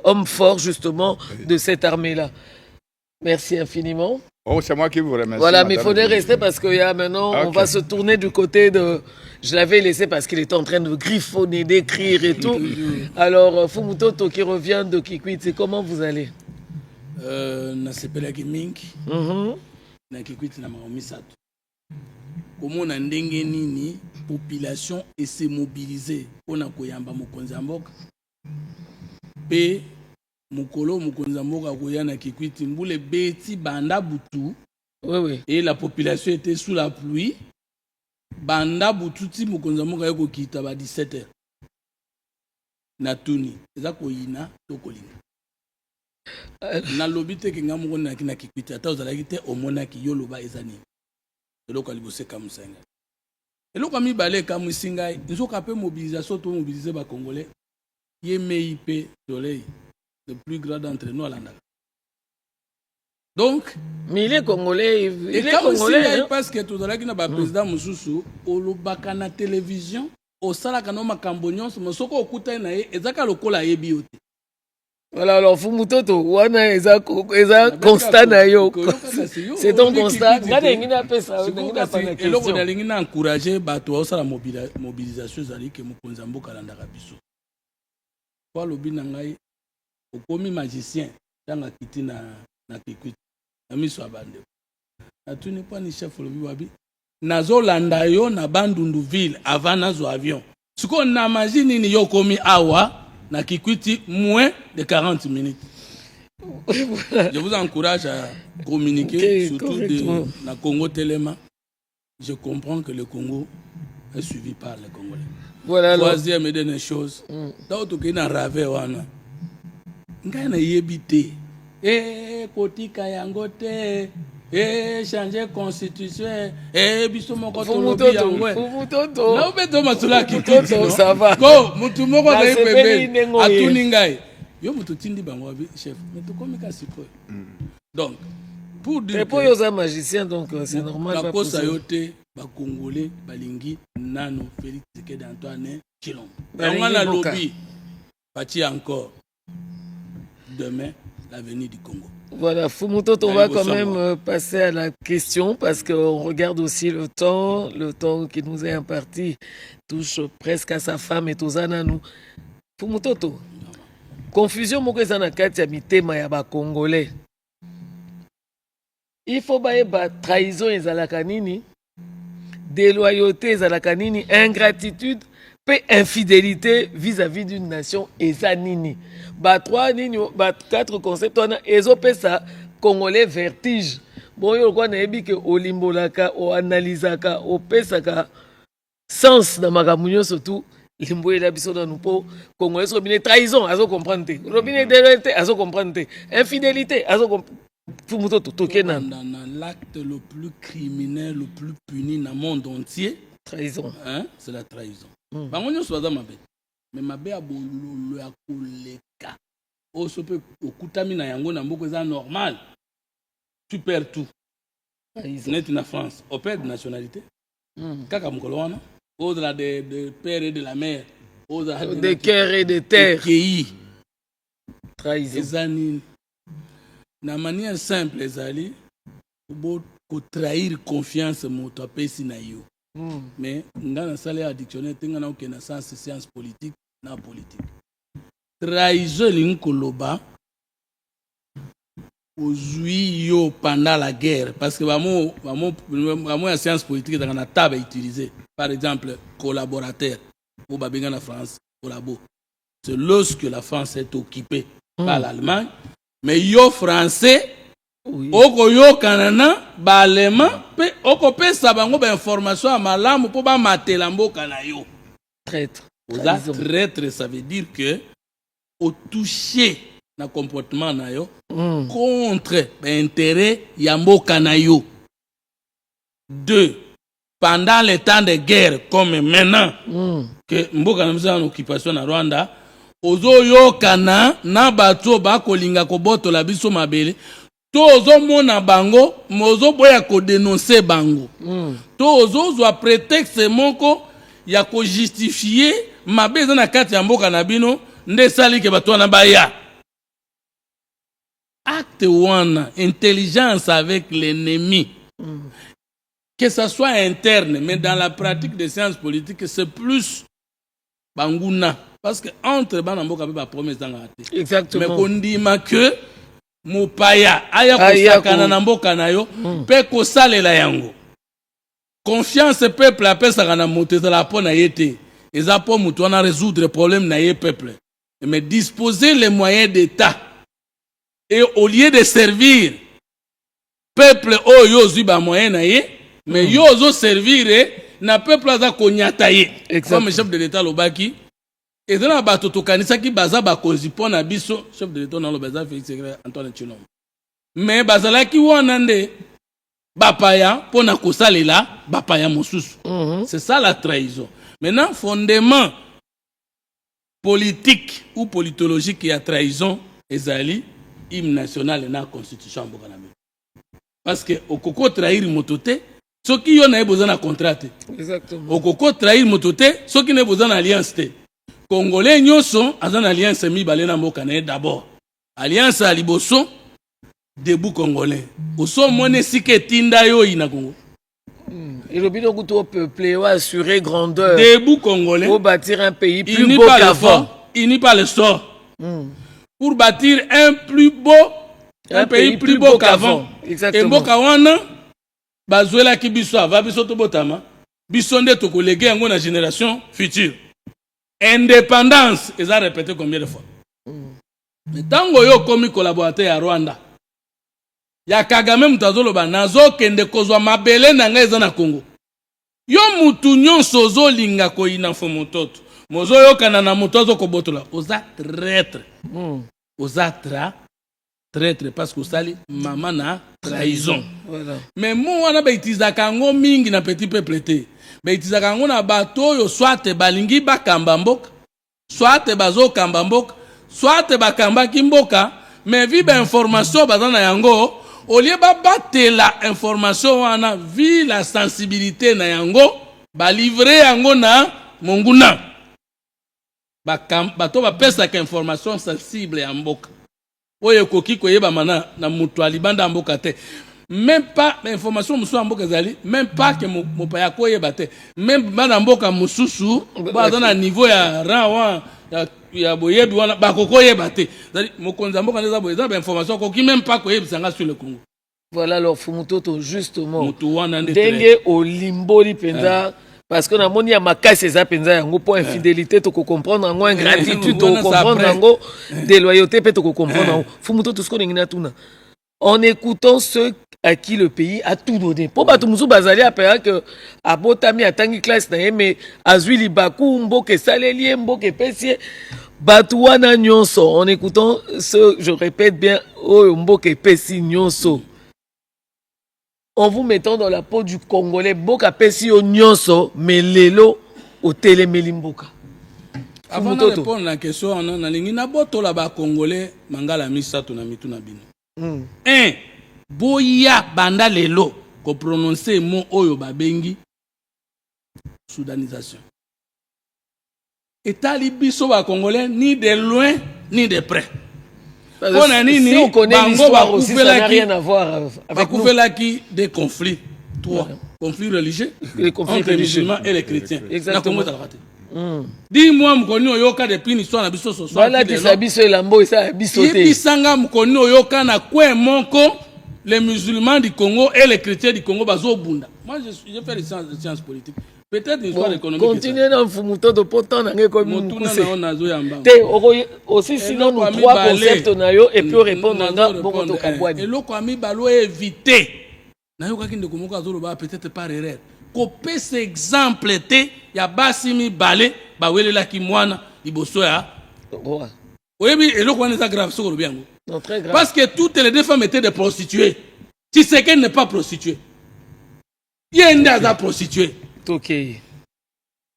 hommes forts, justement, de cette armée-là. Merci infiniment. Oh, c'est moi qui vous remercie. Voilà, mais il faudrait rester parce que maintenant, on va se tourner du côté de... Je l'avais laissé parce qu'il était en train de griffonner, d'écrire et tout. Alors, Fumutoto qui revient de Kikwit, comment vous allez? Na sepelaki mingi. Na Kikwit na maomisato. Comment on a ndenge nini population et se mobiliser pour na koyamba mokonzi mboka. Pe mukolo mokonzi mboka koya na Kikwit mbule beti banda butu. Oui. Et la population était sous la pluie. Banda bututi mokonzi mboka yoko kita ba 17h. Natuni eza koyina to kolinga. Na lobite ke ngamu na kina Kikwit ata ozalaki te omonaki yo loba ezani. Eloko libose kamusenga. Eloko mi balé kamusinga nzoka pe mobilisation to mobiliser ba congolais. Yemei pe soleil le plus grand d'entre nous à l'Andala. Donc, mais il est congolais. Il est congolais parce que tout à l'heure, le président Moussoussou, au lobaka na télévision, au salaka no makambonyon, soko okuta na ye, ezaka lokola yebiote. Voilà, alors Fumutoto, wana eza constat na yo. C'est ton constat. Ngade ngina pesa, ngina pa na question. Eloko na lingina encourager bato au sala mobilisation zali ke mokonza mboka landaka biso. Kwa lobi na ngai okomi magicien tanga kiti na Kikwit. Namiso abande. Natuni pas ni chef lobi wabi. Nazolanda yo na Bandunduville avant nazo avion. Siko na imagine ni yo komi awa na Kikwiti moins de 40 minutes. Je vous encourage à communiquer surtout na Congo Telema. Je comprends que le Congo est suivi par les Congolais. Voilà. Troisième et dernière chose. D'autres qui na rave wana. Ngai na yebite. Kotika yango te. Changer constitution. Biso moko to lobi yango. Fumutoto. Na obeto masula Kikwiti. Ça va. Go, mutu moko na yebebe. Atuni ngai. Yo mutu tindi bango abi chef. Mais to komika sikoyo. Donc, pour dire et pour eux un magicien, donc c'est normal. La cause ayote, ba Congolais, balingi, nano, Félix Tshisekedi Antoine, Tshilombo. On a lobby, bâti encore. Demain, l'avenir du Congo. Voilà, Fumutoto, on va quand même passer à la question parce qu'on regarde aussi le temps qui nous est imparti touche presque à sa femme et tous à nous. Fumutoto, confusion moko ezana kati ya mitema ya ba Congolais. Il faut ba trahison ezalaka nini, déloyauté ezalaka nini, ingratitude pe infidélité vis-à-vis d'une nation ezanini. Ba 3 nini ba 4 concepts on a ezopesa Congolais vertige. Bon yo kwa na ebi ke olimbolaka o analysaka o pesaka sens na magamunyo surtout limbo ela biso na nupo Congolais robine trahison azo comprendre robine déloyauté azo comprendre infidélité azo comprendre. Dans l'acte le plus criminel, le plus puni dans le monde entier, trahison. Hein? C'est la trahison. Bangonyo soza mabe. Mais mabe a bololo ya koleka. O sope okutami na yango na mboko za normal. Tu perds tout. Net na France, on perd de nationalité. Kaka mukolo wana. Au-delà de père et de la mère, au-delà de cœur et de terre. Trahison. Ezanini. Na manière simple ezali ko trahir confiance moto apesi na yo. Mais nga na sala ya dictionnaire tenga na okena science politique na politique. Trahison linkoloba ozui yo pendant la guerre parce que bamo ya science politique dans na table utilisé. Par exemple, collaborateur ou babenga na France collabo. C'est lorsque la France est occupée par l'Allemagne. Mais yo français, oko yo kanana, ba allemand, pe oko pe sabango ba information à malamu po ba matela mboka na yo. Traître. Traître, ça veut dire que au toucher na comportement na yo contre intérêt ya mboka na yo. 2. Pendant les temps de guerre, comme maintenant, que mboka na biso en occupation na Rwanda, ozo yokana na bato bakolinga kobotola biso mabele to ozo mona bango mozo boya ko dénoncer bango to ozo zwa prétexte moko ya ko justifier mabeza na kati ya mboka na bino nde sali ke bato na baya. Acte one, intelligence avec l'ennemi. Que ça soit interne, mais dans la pratique des sciences politiques, c'est plus banguna. Parce que entre banamboka ba promesse dans la tête. Exactement. Mais qu'on dit que mopaya aya ko sakana na mboka na yo pe ko salela yango. Confiance peuple apesa kana moteza la pona yete. Eza po mutu wana résoudre problème na ye peuple. Mais disposer les moyens d'état et au lieu de servir peuple oyo zui ba moyen na ye, mais yo zo servir na peuple aza konyata ye. Comme chef de l'état lobaki et dans la bateau tokanisa ki baza ba konzi pona biso chef de l'état na lo baza Félix Antoine Tshilombo. Mais bazala ki wana nde bapaya pona kosalela bapaya mosusu. C'est ça la trahison. Maintenant fondement politique ou politologique y a trahison ezali hymne national na constitution mboka na. Parce que okoko trahir motote soki yo na besoin na contrat. Exactement. Okoko trahir motote soki na besoin na alliance te. Congolais nyonso azan alliance mi balena mboka na d'abord. Alliance à liboso debout congolais. Oso mone sike tinda yo ina Congo. Et le but de peuple va assurer grandeur. Debout congolais. Pour bâtir un pays plus beau qu'avant. Il n'y a pas le sort. Pour bâtir un pays plus beau qu'avant. Exactement. Et mboka wana bazuela ki biso ava biso to botama. Biso nde to collègue yango na génération future. Indépendance, ils ont répété combien de fois? Mais tant que yo komi collaborateur à Rwanda, ya Kagame mutazolo ba nazo kende kozwa mabele na nga eza na Congo. Yo mutu nyonso zo linga ko ina fo mototo. Mozo yo kana na mutozo ko botola. Oza traître. Oza traître parce que sali mama na trahison. Voilà. Mais moi wana ba itizaka ngo mingi na petit peuple te. Baitizaka ngo na bato yo soit balingi bakamba mboka soit bazo kamba mboka soit bakamba kimboka mais vi ba information bazana yango au lieu de la information wana vu la sensibilité na yango ba livrer yango na monguna bato bapesaka information sensible ya mboka oyo ekoki koyeba mana na mutu alibanda mboka te. Même pas l'information musu mboka zali, même pas que mopaya koyeba te, même bana mboka mususu ba na niveau ya rawa ya boyebi wana bakokoyeba te. Zali mokonza mboka neza boyeza ba information koki même pas koyebisanga sur le Congo. Voilà alors Fumutoto justement ndenge olimboli penza parce que na moni ya makasi eza penza yango pour infidélité to comprendre yango ingratitude to comprendre yango déloyauté pe to comprendre yango Fumutoto ce qu'on ngina tuna en écoutant ceux à qui le pays a tout donné. Pour bato musu bazali apela que abotami atangi classe na mais azwi libaku mboke saleli mboke pesie bato wana nyonso en écoutant ce je répète bien o mboke pesi nyonso. En vous mettant dans la peau du Congolais, Boka Pessi au Nyonso, mais Lelo au Télémeli Mboka. Avant de répondre à la question, on a dit que les Congolais mangala misato na mituna bino. Un, boya banda lelo ko prononcer mot oyo babengi soudanisation. Et biso ba Congolais ni de loin ni de près. Si on connaît l'histoire aussi, ça n'a rien à voir avec nous. Des conflits. Trois. Conflits religieux. Les conflits entre les musulmans et les chrétiens. Exactement. Dis-moi, mkoni oyoka depuis l'histoire na biso so. Voilà tu sais biso elambo ça bisoté. Bisanga mkoni oyoka na kwe monko les musulmans du Congo et les chrétiens du Congo bazo bunda. Moi je fais des sciences politiques. Peut-être une histoire économique. Continuez dans Fumuto de potant dans comme aussi sinon nous trois concepts nayo et puis répondre dans beaucoup de kabwani. Et loko ami balo éviter. Nayo kakinde komoka zolo ba peut-être par erreur. Copier ces exemples te ya basimi balé ba welela ki mwana liboso ya. Oui, et loko wana grave sur le bien. Non très grave. Parce que toutes les deux femmes étaient des prostituées. Si c'est qu'elle n'est pas prostituée. Il y a une des prostituées. Ok.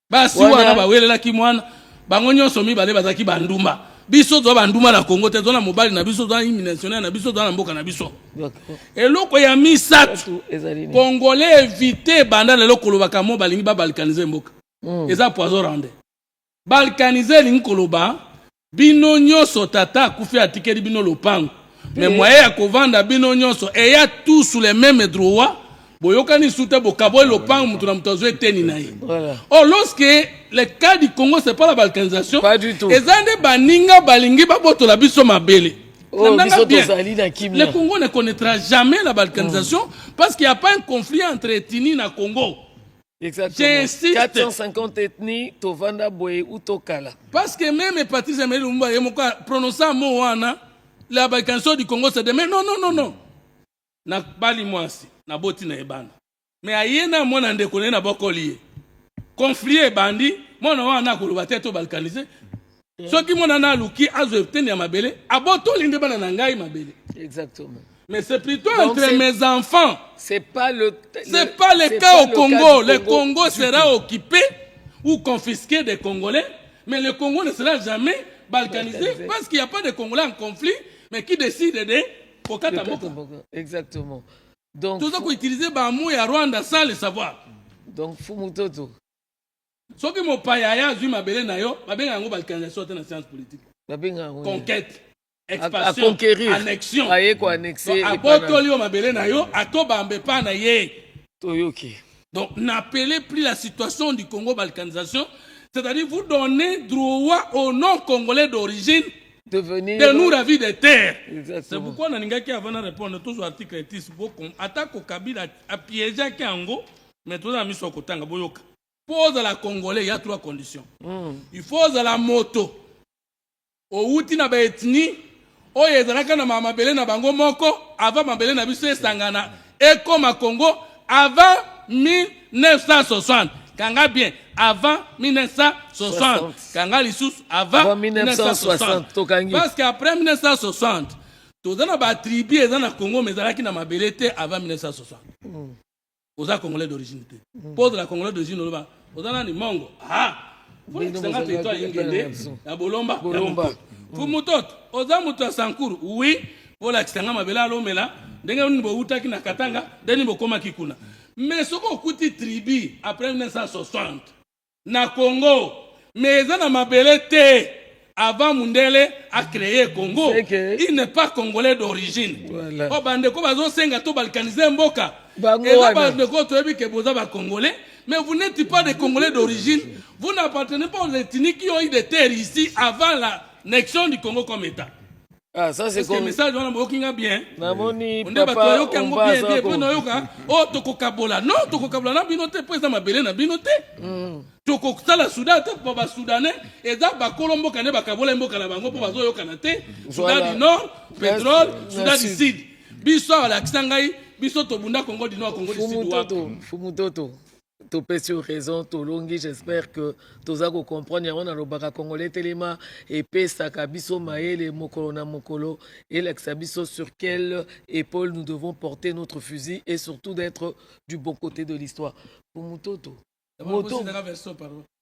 Basi wana ba welela ki mwana bango nyonso mibale bazaki bandumba biso zo bandumba na Congo te zo na mobali na biso zo na imnationnaire na biso zo na mboka na biso eloko ya misatu Congolais éviter banda lelo koloba mo balingi ba balkaniser mboka eza poison rande balkaniser lingi koloba bino nyonso tata kufi atikeli bino lopango mais moyen ya kovanda bino nyonso et y a tous sous les mêmes droits. Boyokani soute bokabo lopang mutuna mutazwe teni na ye. Oh lorsque le cas du Congo c'est pas la balkanisation. Pas du tout. Ezande baninga balingi baboto la biso mabele. Le Congo ne connaîtra jamais la balkanisation parce qu'il n'y a pas un conflit entre ethnies na Congo. Exactement. J'insiste. 450 ethnies tovanda boye ou tokala. Parce que même Patrice Emery Lumumba yemoka prononcer un mot wana la balkanisation du Congo c'est demain non. Na bali mwasi. Na boti na ebana mais ayena mona ndeko na bokolié conflit bandi mona wana koloba teto balkaniser soki mona na luki azweteni ya mabele aboto linde bana na ngai mabele. Exactement. Mais c'est plutôt donc entre mes enfants. C'est pas le cas au Congo. Le Congo sera occupé ou confisqué des Congolais, mais le Congo ne sera jamais balkanisé parce qu'il n'y a pas de Congolais en conflit mais qui décident de Kokata Mboka. Exactement. Donc, tout ça qu'on utilise Bamou et Rwanda sans le savoir. Donc, Fumutoto. Ce qui m'a pas yaya, je m'appelle Nayo, ma bien en balkanisation dans la science politique. Conquête, expansion, conquérir, annexion. Annexer. À Botolio, ma belle Nayo, à Tobambe pas naye. Toyoki. Donc, n'appelez plus la situation du Congo balkanisation, c'est-à-dire vous donnez droit aux non-congolais d'origine de nous ravis des terres. C'est pourquoi on a dit avant de répondre toujours à l'article 10, attaque au Kabila à piéger Kiango, mais tout ça mis sur côté Boyoka. Pose à la Congolais, il y a trois conditions. Il faut à la moto. Au outil na ethnie, au yezalaka na mamabele na bango moko, avant mabele na biso sangana, et comme à Congo, avant 1960. Kanga bien, avant 1960. Kanga Lissous, avant 1960. Parce qu'après 1960, tout le monde a attribué dans le Congo, mais il y a mabelete avant 1960. Aux Congolais d'origine. Pose la Congolais d'origine, aux Anani Mongo. Ah! Vous avez un Bolomba. Vous mutot, aux Amuta Sankour, oui, pour la Xanga Mabela Lomela, ndenge nini boutaki na Katanga ndeni bokomaki kuna. Mais ce qu'on kuti tribu après 1960 na Congo mais ça na mabele te avant Mundele a créé Congo. Il n'est pas congolais d'origine. Voilà. Oh bande ko bazo senga to balkaniser mboka. Et là bande ko to ebi ke boza ba congolais mais vous n'êtes pas des congolais d'origine. Vous n'appartenez pas aux ethnies qui ont eu des terres ici avant la nation du Congo comme état. Ah, ça c'est comme... message on a beaucoup bien. Namoni papa on va ça comme... Oh toko kabola. Non, toko kabola na binote po eza mabele na binote. Toko sala Soudan te po ba Soudanais eza ba Colombo kane ba kabola mboka na bango po bazo yoka na te. Soudan du Nord, pétrole, Soudan du Sud. Biso ala kisangai, biso to bunda Congo du Nord, Congo du Sud. Fumutoto. Tu peux sur raison, tu longi, j'espère que tu vas comprendre. On a le baka congolais telema et pesa kabiso maele mokolo na mokolo et l'exabiso sur quelle épaule nous devons porter notre fusil et surtout d'être du bon côté de l'histoire. Pour Mutoto. Moto.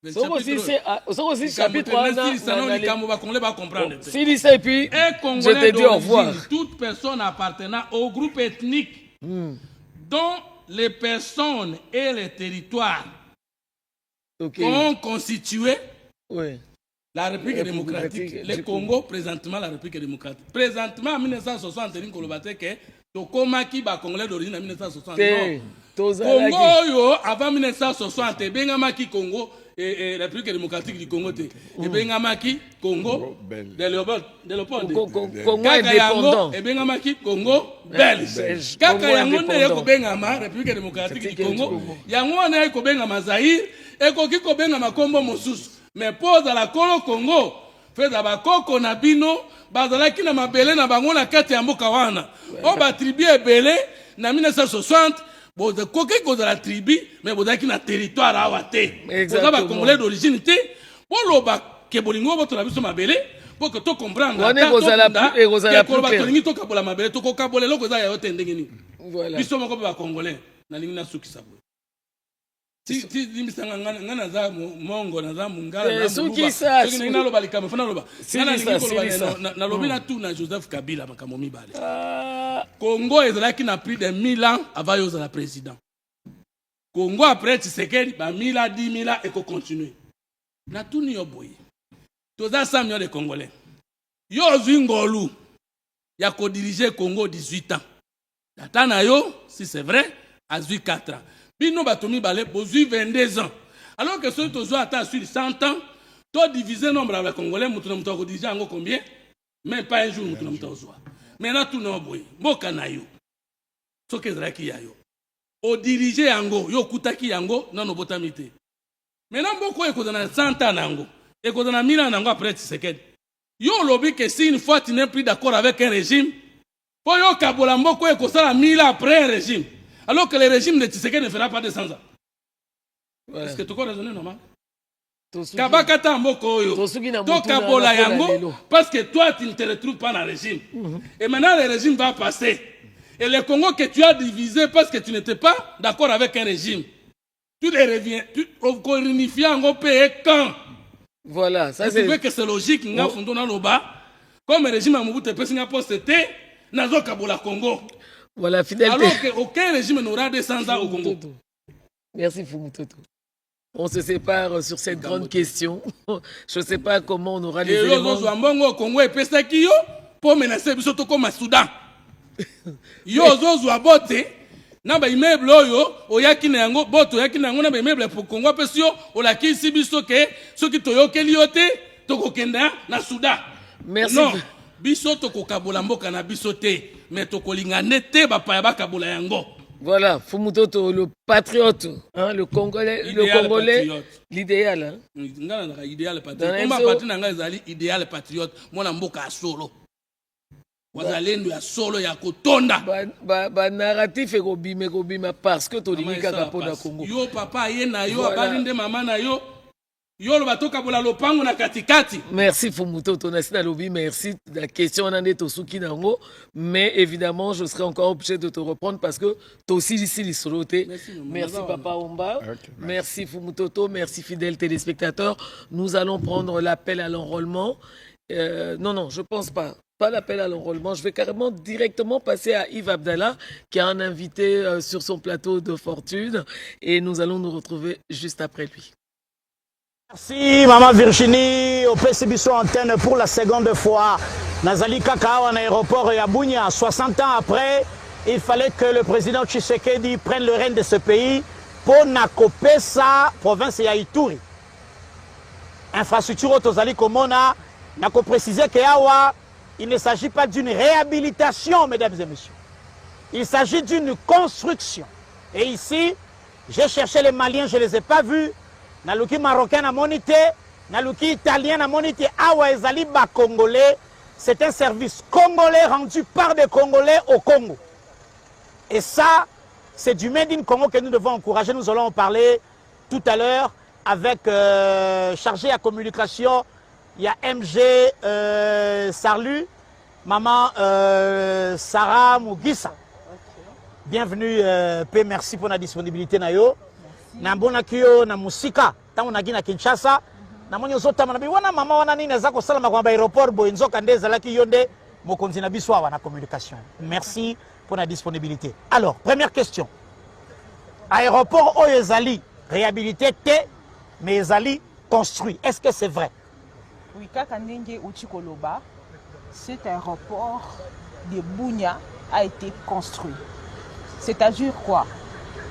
C'est aussi chapitre 1. Si lycée et puis je te dis au revoir. Toute personne appartenant au groupe ethnique dont les personnes et les territoires ont constitué la République démocratique. Le Congo, présentement, la République démocratique. Présentement, en 1960, Tokomaki ba Congolais d'origine en 1960. Congo, avant 1960, Bengamaki Congo et la République démocratique du Congo. Et Bengamaki Congo, de Léopold. Congo indépendant. Et Bengamaki Congo belge. Kaka yango ne ko Bengama République démocratique du Congo. Yango ne ko Bengama Zaïre et ko ki ko Bengama Kombo mosusu. Mais pose à la Colo Congo, fait da ba koko na bino, bazalaki na mabele na bango na kati ya mboka wana. O ba tribu ebele na 1960. Bon, de quoi que la tribu, mais vous avez un territoire à Wate. Vous avez un Congolais d'origine. Pour le bas, que Bolingo, votre avis sur ma belle, pour que tu comprennes. On est aux ala et aux ala plus. Voilà. Ils sont encore Congolais. Na lingna suki sabo. Si misanga ngana za mongo na za mungala. Suki sa. Suki ngina lo balika mfana lo ba. Ngana ngiko na lobina tu na Joseph Kabila makamomi bale. Congo est là qui n'a plus de 1000 ans avant le président. Congo après Tshisekedi, 1000 ans, 10 000 ans et qu'on continue. Na tout n'y a boy. Tous les 100 millions de Congolais. Yo Zingolu, y a qu'au diriger Congo 18 ans. Yatana yo, si c'est vrai, à 4 ans. Bino Batomi Balé, bozu 22 ans. Alors que ceux qui ont atteint sur 100 ans, tu diviser le nombre de Congolais, tu as diriger combien? Même pas un jour, tu as dit. Maintenant, tout le monde, Moka na yo. Ce que c'est qui yo. Au diriger yango, yo kutaki yango, non, botamité. Maintenant, beaucoup est dans 100 ans nango. Et qu'on a 1000 ans nango après Tshisekedi. Yo lobby que si une fois tu n'es plus d'accord avec un régime, pour yo kabola mboko est qu'on a 1000 ans après un régime. Alors que le régime de Tshisekedi ne fera pas de 100 ans. Est-ce que tu peux raisonner normal? Kabakata mboko yo. To kabola yango parce que toi tu ne te retrouves pas dans le régime. Et maintenant le régime va passer. Et le Congo que tu as divisé parce que tu n'étais pas d'accord avec un régime. Tu les reviens, tu réunifies en pays quand. Voilà, ça c'est vrai que c'est logique nga fondona loba. Comme le régime a Mobutu pe Singapour c'était nazo kabola Congo. Voilà, fidèle. Alors que aucun régime n'aura de 100 ans au Congo. Merci Fumutoto. On se sépare sur cette grande question. Je ne sais pas comment on aura les éléments. Yo Congo et pesaki yo pour menacer biso to comme Soudan. Yo zo abote na ba immeuble oyo oyaki na yango boto oyaki na yango na ba immeuble pour Congo pesio olaki si biso ke soki toyokeli yo te tokokenda na Soudan. Merci. Non, biso tokokabola mboka na biso te mais tokolingane te ba pa ba kabola yango. Voilà, Fumutoto, le patriote, hein, le Congolais, l'idéal. Hein? Idéal patriote. On va partir dans les idéal patriote. Mon mboka solo. Wazalendo ya solo ya kotonda. Ba narratif e kobima parce que to lingika kapoda Congo. Yo papa ye na yo abalinde mama na yo. Yo lo batoka bola lopango na katikati. Merci Fumutoto Nasina Lobi, merci. La question en est au Suki Nango, mais évidemment, je serai encore obligé de te reprendre parce que tu aussi ici les solotés. Merci Papa Omba. Okay, merci Fumutoto, merci fidèles téléspectateurs. Nous allons prendre l'appel à l'enrôlement. Non, je pense pas. pas l'appel à l'enrôlement. Je vais carrément directement passer à Yves Abdallah, qui a un invité sur son plateau de fortune. Et nous allons nous retrouver juste après lui. Merci, Maman Virginie. Au PCBISO antenne pour la seconde fois. Nazali Kakao en aéroport et à Bunia. 60 ans après, il fallait que le président Tshisekedi prenne le règne de ce pays pour nakoper sa province ya Ituri. Infrastructure Tozali Komona, nako préciser que Awa, il ne s'agit pas d'une réhabilitation, mesdames et messieurs. Il s'agit d'une construction. Et ici, j'ai cherché les Maliens, je ne les ai pas vus. Naluki marocain à monité, naluki italien à monité, Awa ezali ba congolais. C'est un service congolais rendu par des Congolais au Congo. Et ça, c'est du Made in Congo que nous devons encourager. Nous allons en parler tout à l'heure avec chargé à communication. Il y a MG Sarlu, maman Sarah Mugisa. Bienvenue, P. Merci pour la disponibilité. Nayo. Nambona kyo na musika. Tamu na gina Kinshasa. Na monyo zota manabi wana mama wana nini za ko salama kwa aéroport bo nzoka ndeza laki yonde mokonzi na biso wana communication. Merci pour la disponibilité. Alors, première question. Aéroport Oyezali réhabilité mais Ezali construit. Est-ce que c'est vrai? Oui, Kakandenge Uchikoloba, cet aéroport de Bunia a été construit. C'est-à-dire quoi?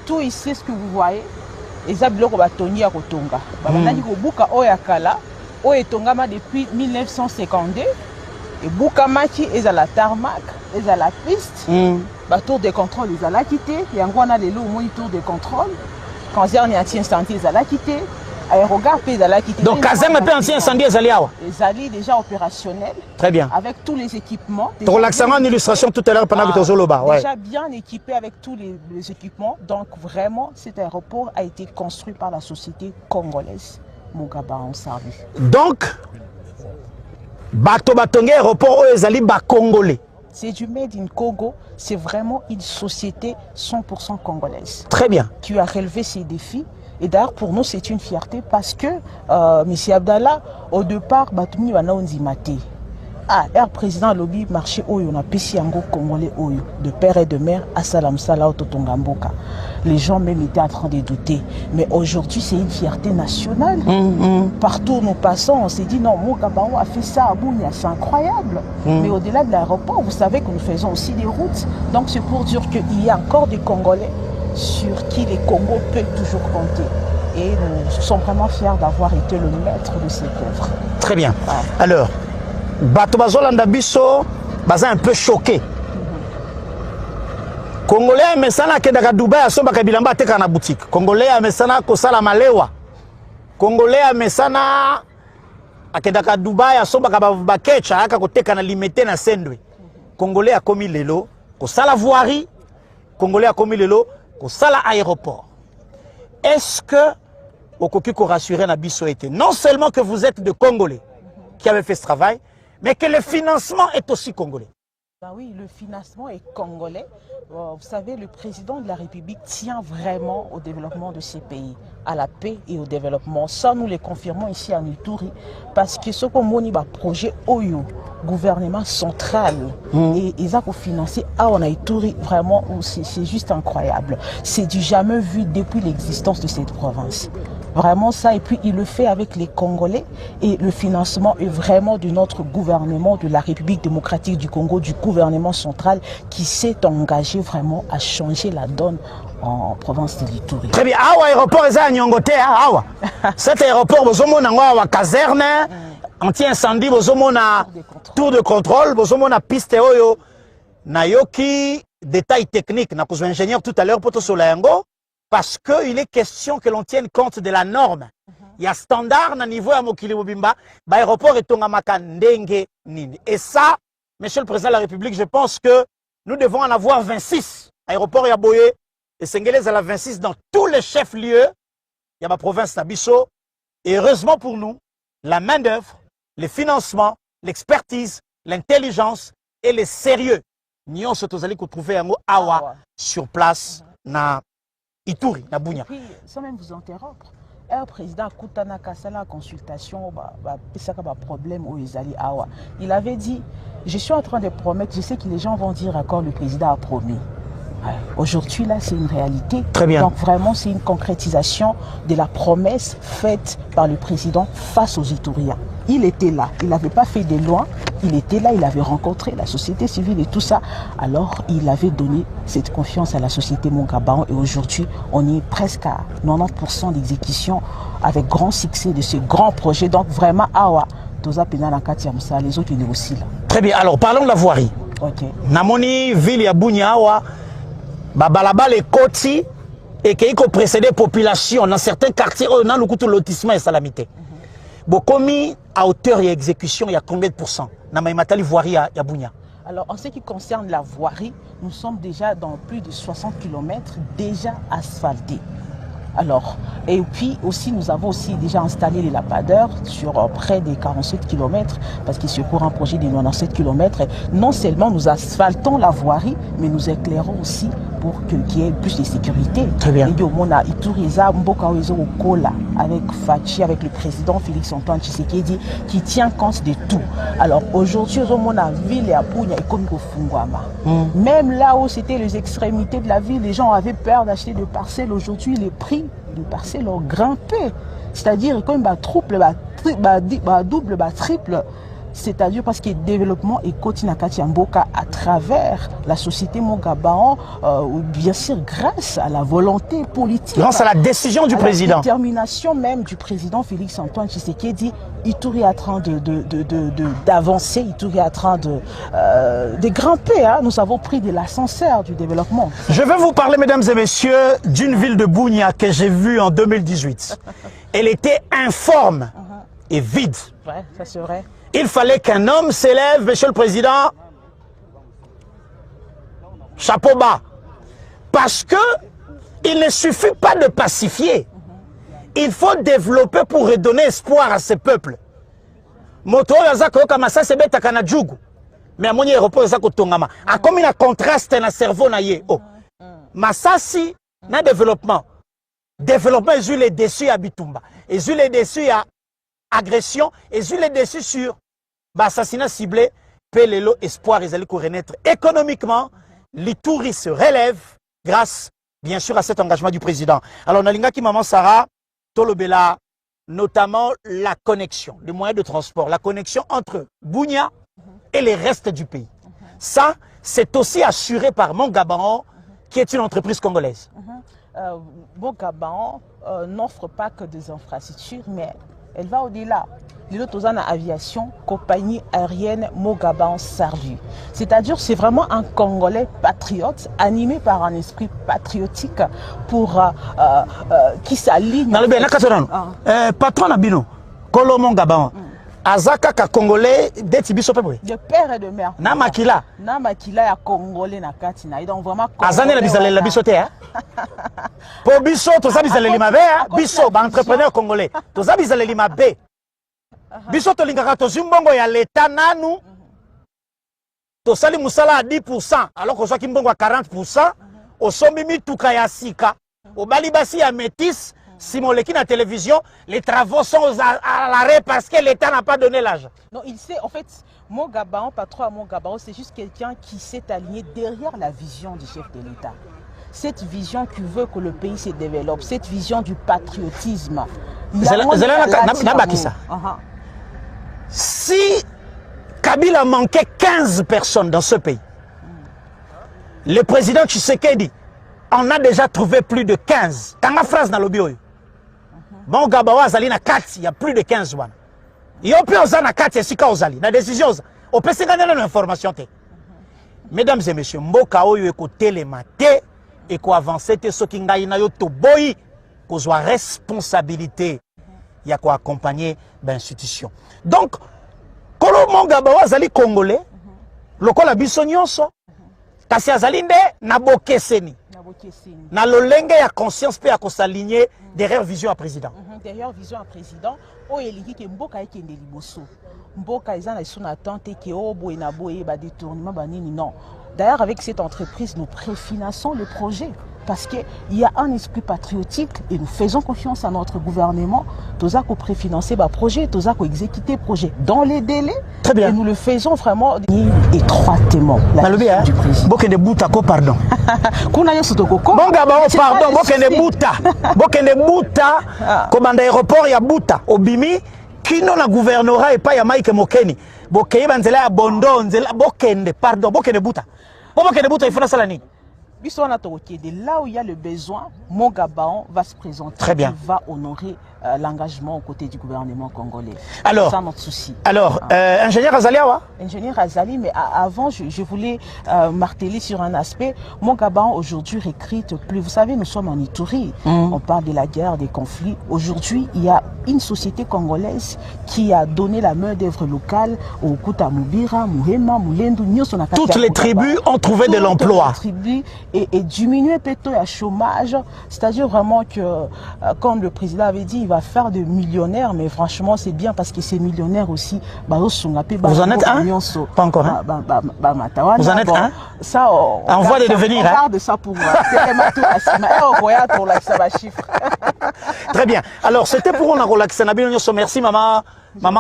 Tout ici, ce que vous voyez, Ezabiloko Batoni à Kotonga. Babanaki Kobuka Oyakala, Oyetongama depuis 1952. Et Bukamaki est à la tarmac, est à la piste. Tour de contrôle, ils allaient quitter. Il y a un tour de contrôle. Quand il y a un incendie, ils allaient quitter. Aérogare, ils allaient quitter. Donc, quand il y a un incendie, ils allaient où? Ils allaient déjà opérationnels. Très bien. Avec tous les équipements. Pour l'accent en illustration tout à l'heure pendant que tu es là-bas. Déjà bien équipé avec tous les équipements. Donc, vraiment, cet aéroport a été construit par la société congolaise. Mugaba en service. Donc, Bato Batongue aéroport Oyezali ba congolais. C'est du Made in Congo, c'est vraiment une société 100% congolaise. Très bien. Qui a relevé ces défis. Et d'ailleurs, pour nous, c'est une fierté parce que M. Abdallah, au départ, Batoumi Wanaonzimate. Air président lobby marché Oyo, on a Pessiango Congolais Oyo, de père et de mère à Salam Salah Totongamboka. Les gens même étaient en train de douter. Mais aujourd'hui, c'est une fierté nationale. Partout où nous passons, on s'est dit non, Moukabao a fait ça à Bounia, c'est incroyable. Mais au-delà de l'aéroport, vous savez que nous faisons aussi des routes. Donc c'est pour dire qu'il y a encore des Congolais sur qui les Congos peuvent toujours compter. Et nous sommes vraiment fiers d'avoir été le maître de cette œuvre. Très bien. Alors, Bato Bazolanda Biso, baza un peu choqué. Congolais mesana kedaka Dubai asoba kabilamba teka na boutique. Congolais mesana kosala malewa. Congolais mesana akedaka Dubai asoba ka kecha aka koteka na limité na sendwe. Congolais a commis lelo kosala voirie. Congolais a commis lelo kosala aéroport. Est-ce que okoki ko rassurer na biso été non seulement que vous êtes de Congolais qui avez fait ce travail, mais que le financement est aussi congolais? Ben oui, le financement est congolais. Vous savez, le président de la République tient vraiment au développement de ces pays, à la paix et au développement. Ça, nous les confirmons ici à Ituri, parce que ce qu'on a projet Oyo, gouvernement central, et ils ont financé à Ituri, vraiment, c'est juste incroyable. C'est du jamais vu depuis l'existence de cette province. Vraiment ça, et puis il le fait avec les Congolais, et le financement est vraiment de notre gouvernement, de la République démocratique du Congo, du gouvernement central, qui s'est engagé vraiment à changer la donne en province de l'Ituri. Très bien. Awa aéroport est à Nyongote, awa. Cet aéroport, vous avez une caserne, anti-incendie, vous avez tour de contrôle, vous avez une piste oyo, nayoki détails techniques, na posé ingénieur tout à l'heure pour tout Solayango. Parce qu'il est question que l'on tienne compte de la norme. Il y a standard na niveau à Mokili Mobimba, l'aéroport est Tongamaka Ndenge Nini. Et ça, Monsieur le Président de la République, je pense que nous devons en avoir 26. Aéroport Yaboye et Sengelez à la 26 dans tous les chefs-lieux. Il y a ma province Nabiso. Et heureusement pour nous, la main-d'œuvre, les financements, l'expertise, l'intelligence et le sérieux. Nous sommes trouver un awa sur place na Ituri, na Bunia. Et puis, sans même vous interrompre, un président Koutana Kassala consultation, problème au Ezali Awa. Il avait dit, je suis en train de promettre, je sais que les gens vont dire encore le président a promis. Aujourd'hui, là, c'est une réalité. Très bien. Donc, vraiment, c'est une concrétisation de la promesse faite par le président face aux Ituriens. Il était là, il n'avait pas fait de loin, il était là, il avait rencontré la société civile et tout ça. Alors, il avait donné cette confiance à la société Mongabaon et aujourd'hui, on est presque à 90% d'exécution avec grand succès de ce grand projet. Donc, vraiment, Awa, Toza Penana Katiamsa, les autres, ils sont aussi là. Très bien, alors parlons de la voirie. Ok. Namoni, ville ya Bunia Awa, Babalaba les Koti, et qui a précédé population dans certains quartiers, on a le coup de lotissement et salamité. Bokomi, à hauteur et exécution, il y a combien de pourcents? Namaïmatali voirie à Bunia. Alors, en ce qui concerne la voirie, nous sommes déjà dans plus de 60 km déjà asphaltés. Alors, et puis aussi, nous avons aussi déjà installé les lapadeurs sur près des 47 km, parce que c'est pour un projet de 97 km. Non seulement nous asphaltons la voirie, mais nous éclairons aussi pour qu'il y ait plus de sécurité. Très bien. Et on a Ituriza Mboka Oezo Kola avec Fachi, avec le président Félix Antoine Tshisekedi, qui tient compte de tout. Alors aujourd'hui, on a ville et Apunya et comme Fungwama. Même là où c'était les extrémités de la ville, les gens avaient peur d'acheter des parcelles. Aujourd'hui, les prix des parcelles ont grimpé. C'est-à-dire comme double, triple. C'est-à-dire parce que le développement est continu à Mboka à travers la société Mongabaon, bien sûr grâce à la volonté politique. Grâce à la décision du président. La détermination même du président Félix Antoine Tshisekedi, Ituri est en train d'avancer, Ituri est en train de grimper. Hein. Nous avons pris de l'ascenseur du développement. Je vais vous parler, mesdames et messieurs, d'une ville de Bunia que j'ai vue en 2018. Elle était informe et vide. Ouais, ça c'est vrai. Il fallait qu'un homme s'élève, monsieur le président, chapeau bas. Parce que il ne suffit pas de pacifier. Il faut développer pour redonner espoir à ces peuples. Moto yazako kamasa sebeta kana djugu. Mais amoni aéroport yazako tongama. A comme un contraste na cerveau na ye. Oh. Masasi na développement. Développement est les déçus à Bitumba. Et les déçus à agression. Et les déçus sur assassinat ciblé. Pelelo espoir ils allaient renaître économiquement. L'Ituri se relève grâce bien sûr à cet engagement du président. Alors Nalinga qui maman Sarah Tolobela, notamment la connexion, le moyen de transport, la connexion entre Bunia et les restes du pays. Ça, c'est aussi assuré par Mongabaon, qui est une entreprise congolaise. Mongabaon n'offre pas que des infrastructures, mais elle va au-delà. L'autre aviation, compagnie aérienne Mongabaon Servi. C'est-à-dire c'est vraiment un Congolais patriote, animé par un esprit patriotique pour qui s'aligne. Patron Abino, Kolo Mongabaon, Azaka ka Congolais, d'Etibiso Pebre. De père et de mère. Namakila. Namakila ya Congolais na Katina. Donc vraiment. Azane la bisale la bisote hein. Pour biso, to sa bisale lima be, biso entrepreneur congolais. To sa bisale lima be. Biso to lingaka to zimbongo ya l'État nanu. To sali musala à 10%, alors qu'on soit kimbongo à 40%. Au sombi mituka ya sika. Au balibasi ya métis. Si mon l'équipe à la télévision, les travaux sont à l'arrêt parce que l'État n'a pas donné l'argent. Non, il sait, en fait, Mongabaon, patron à Mongabaon, c'est juste quelqu'un qui s'est aligné derrière la vision du chef de l'État. Cette vision qui veut que le pays se développe, cette vision du patriotisme. Si Kabila manquait 15 personnes dans ce pays, le président Tshisekedi en a déjà trouvé plus de 15. Quand la phrase dans le bio, bon Gabawa Zali na 4, il y a plus de 15 wana. Il y a plus de 4 et Zali. La décision, on peut se gagner l'information. Mesdames et messieurs, Mboka Oyo eko télématé et ko avancer te so ki ngai na yo to boy ko soit responsabilité ya ko accompagner l'institution. Donc, kolo Mongabawa Zali congolais, lokola biso nyonso kasi azali nde na bokeseni. Na lolenge ya conscience pe ya ko s'aligner derrière vision à président. Derrière vision à président, o eliki ke mboka ekende liboso. Mboka ezana son attente ke o boye na boye ba détournement ba nini non. D'ailleurs avec cette entreprise nous préfinançons le projet. parce qu'il y a un esprit patriotique et nous faisons confiance à notre gouvernement. Tous qu'on préfinancer le projet, tous qu'on exécuter le projet dans les délais. Très bien. Et nous le faisons vraiment étroitement. Du président. Bokende Bouta, pardon. Mon Gabon, pardon, Bokende Bouta. Bokende Bouta, commande aéroport, il y a Bouta. Obimi, qui non la gouvernera et pas ya Mike Mokeni. Bokeye banzela ya Bondo, nzela Bokende, pardon, Bokende Bouta. Bokende Bouta, il faut ça la nuit. De là où il y a le besoin, mon Gabon va se présenter. Très bien. Il va honorer l'engagement aux côtés du gouvernement congolais. Alors, c'est ça notre souci. Alors, ingénieur Azali, ingénieur Azali, mais avant, je voulais marteler sur un aspect. Mon Gabon aujourd'hui recrute plus. Vous savez, nous sommes en Ituri. On parle de la guerre, des conflits. Aujourd'hui, il y a une société congolaise qui a donné la main d'œuvre locale au Kuta Mubira, Muhema, Mulendu, Nyosonaka. Toutes les tribus ont trouvé de l'emploi. Et diminuer plutôt le chômage. C'est-à-dire vraiment que, comme le président avait dit, il va faire de millionnaires, mais franchement, c'est bien parce que ces millionnaires aussi, vous en êtes un? Pas encore un? Vous en êtes un? Ça, on voit de devenir. On parle de ça pour Très bien. Alors, c'était pour on a relaxé. Merci, maman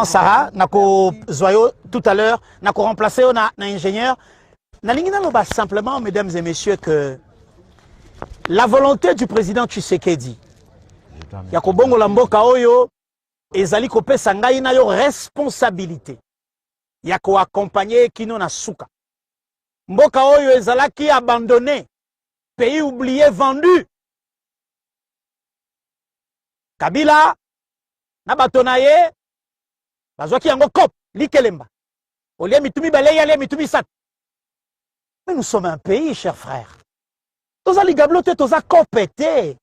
Sarah. Nako Zoyo, tout à l'heure. Nako remplacé, on a un ingénieur. Simplement, mesdames et messieurs, que la volonté du président Tshisekedi, Yakobongo Lamboka Oyo, ezali kopesa ngai na yo responsabilité. Yako accompagner Kino na suka. Mboka Oyo ezalaki abandonné, pays oublié, vendu. Kabila, Nabatonaye, bazwaki yango kop, likelemba. Olia mitumi balei, alia mitumi sat. Mais nous sommes un pays, chers frères. Tous les gablotés, tous les copétés.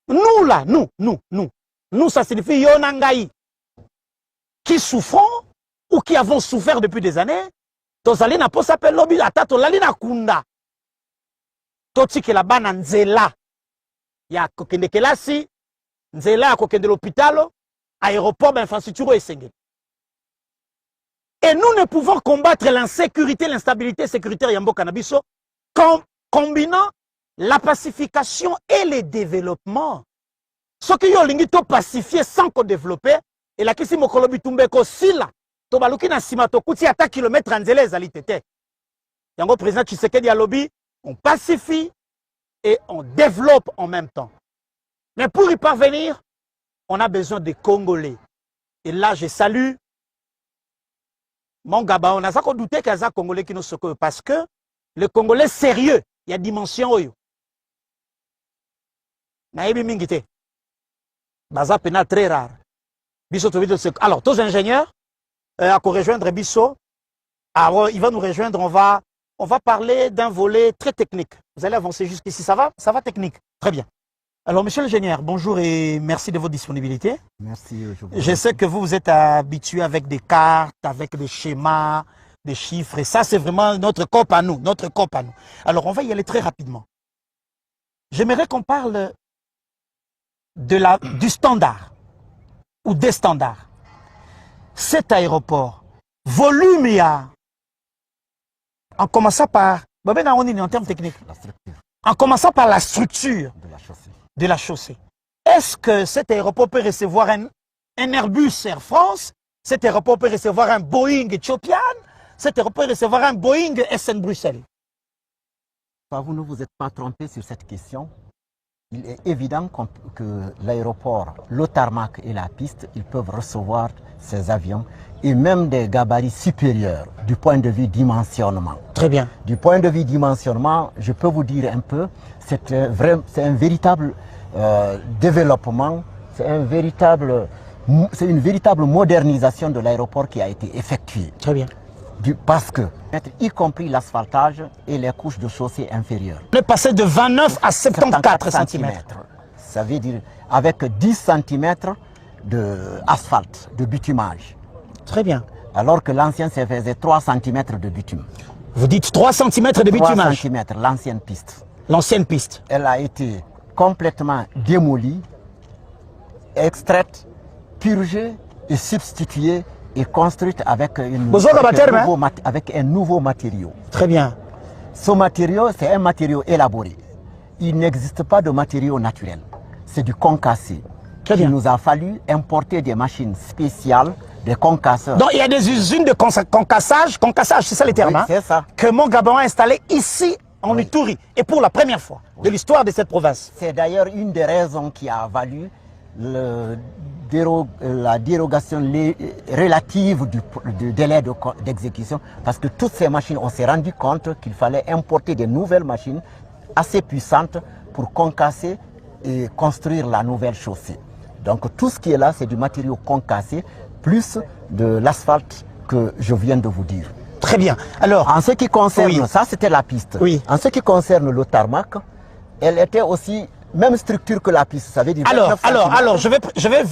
Nous là, nous, ça signifie Yonangaï. Qui souffrons ou qui avons souffert depuis des années, tous les n'a pas s'appelle lobby, atato lalina kunda. Toti ke la bana nzela. Ya kokende kelasi, nzela kokende l'hôpital, aéroport, infrastructure et sengé. Et nous ne pouvons combattre l'insécurité, l'instabilité sécuritaire Yambo Cannabiso combinant la pacification et le développement. Ce qui est pacifié sans qu'on développe, et la question de sila, to baluki na simato kuti ata kilomètre anzele ezali tete. Yango président Tshisekedi a lobby, on pacifie et on développe en même temps. Mais pour y parvenir, on a besoin des Congolais. Et là, je salue mon Gabon, on a ça qu'on doutait qu'il y a des Congolais qui nous secouent parce que le Congolais sérieux, il y a dimension oyo. Naïbi mingite. Baza pena très rare. Bisso alors, tous les ingénieurs, à rejoindre Bisso, alors il va nous rejoindre, on va parler d'un volet très technique. Vous allez avancer jusqu'ici, ça va technique. Très bien. Alors, monsieur l'ingénieur, bonjour et merci de votre disponibilité. Merci. Je sais que vous êtes habitué avec des cartes, avec des schémas, des chiffres, et ça, c'est vraiment notre COP à nous, Alors, on va y aller très rapidement. J'aimerais qu'on parle du standard, ou des standards. Cet aéroport, volume, il y a, en commençant par, en termes techniques, en commençant par la structure de la chaussée. Est-ce que cet aéroport peut recevoir un Airbus Air France? Cet aéroport peut recevoir un Boeing Ethiopian? Cet aéroport peut recevoir un Boeing SN Bruxelles? Vous ne vous êtes pas trompé sur cette question. Il est évident que l'aéroport, le tarmac et la piste, ils peuvent recevoir ces avions et même des gabarits supérieurs du point de vue dimensionnement. Très bien. Du point de vue dimensionnement, je peux vous dire un peu, c'est un véritable développement, c'est une véritable modernisation de l'aéroport qui a été effectuée. Très bien. Parce que, y compris l'asphaltage et les couches de chaussée inférieures. On est passé de 29 à 74 cm. Ça veut dire avec 10 cm d'asphalte, de bitumage. Très bien. Alors que l'ancien se faisait 3 cm de bitume. Vous dites 3 cm de bitumage? 3 cm, l'ancienne piste. L'ancienne piste. Elle a été complètement démolie, extraite, purgée et substituée et construite avec un nouveau matériau. Très bien. Ce matériau, c'est un matériau élaboré. il n'existe pas de matériaux naturels. C'est du concassé. Il nous a fallu importer des machines spéciales, des concasseurs. Donc il y a des usines de concassage, c'est ça les termes, oui, c'est ça. Que mon Gabon a installé ici en Ituri, et pour la première fois de l'histoire de cette province. C'est d'ailleurs une des raisons qui a valu la dérogation relative du délai d'exécution, parce que toutes ces machines, on s'est rendu compte qu'il fallait importer de nouvelles machines assez puissantes pour concasser et construire la nouvelle chaussée. Donc tout ce qui est là, c'est du matériau concassé, plus de l'asphalte que je viens de vous dire. Très bien. Alors, en ce qui concerne, ça c'était la piste. Oui. En ce qui concerne le tarmac, elle était aussi même structure que la piste. Ça veut dire alors, je vais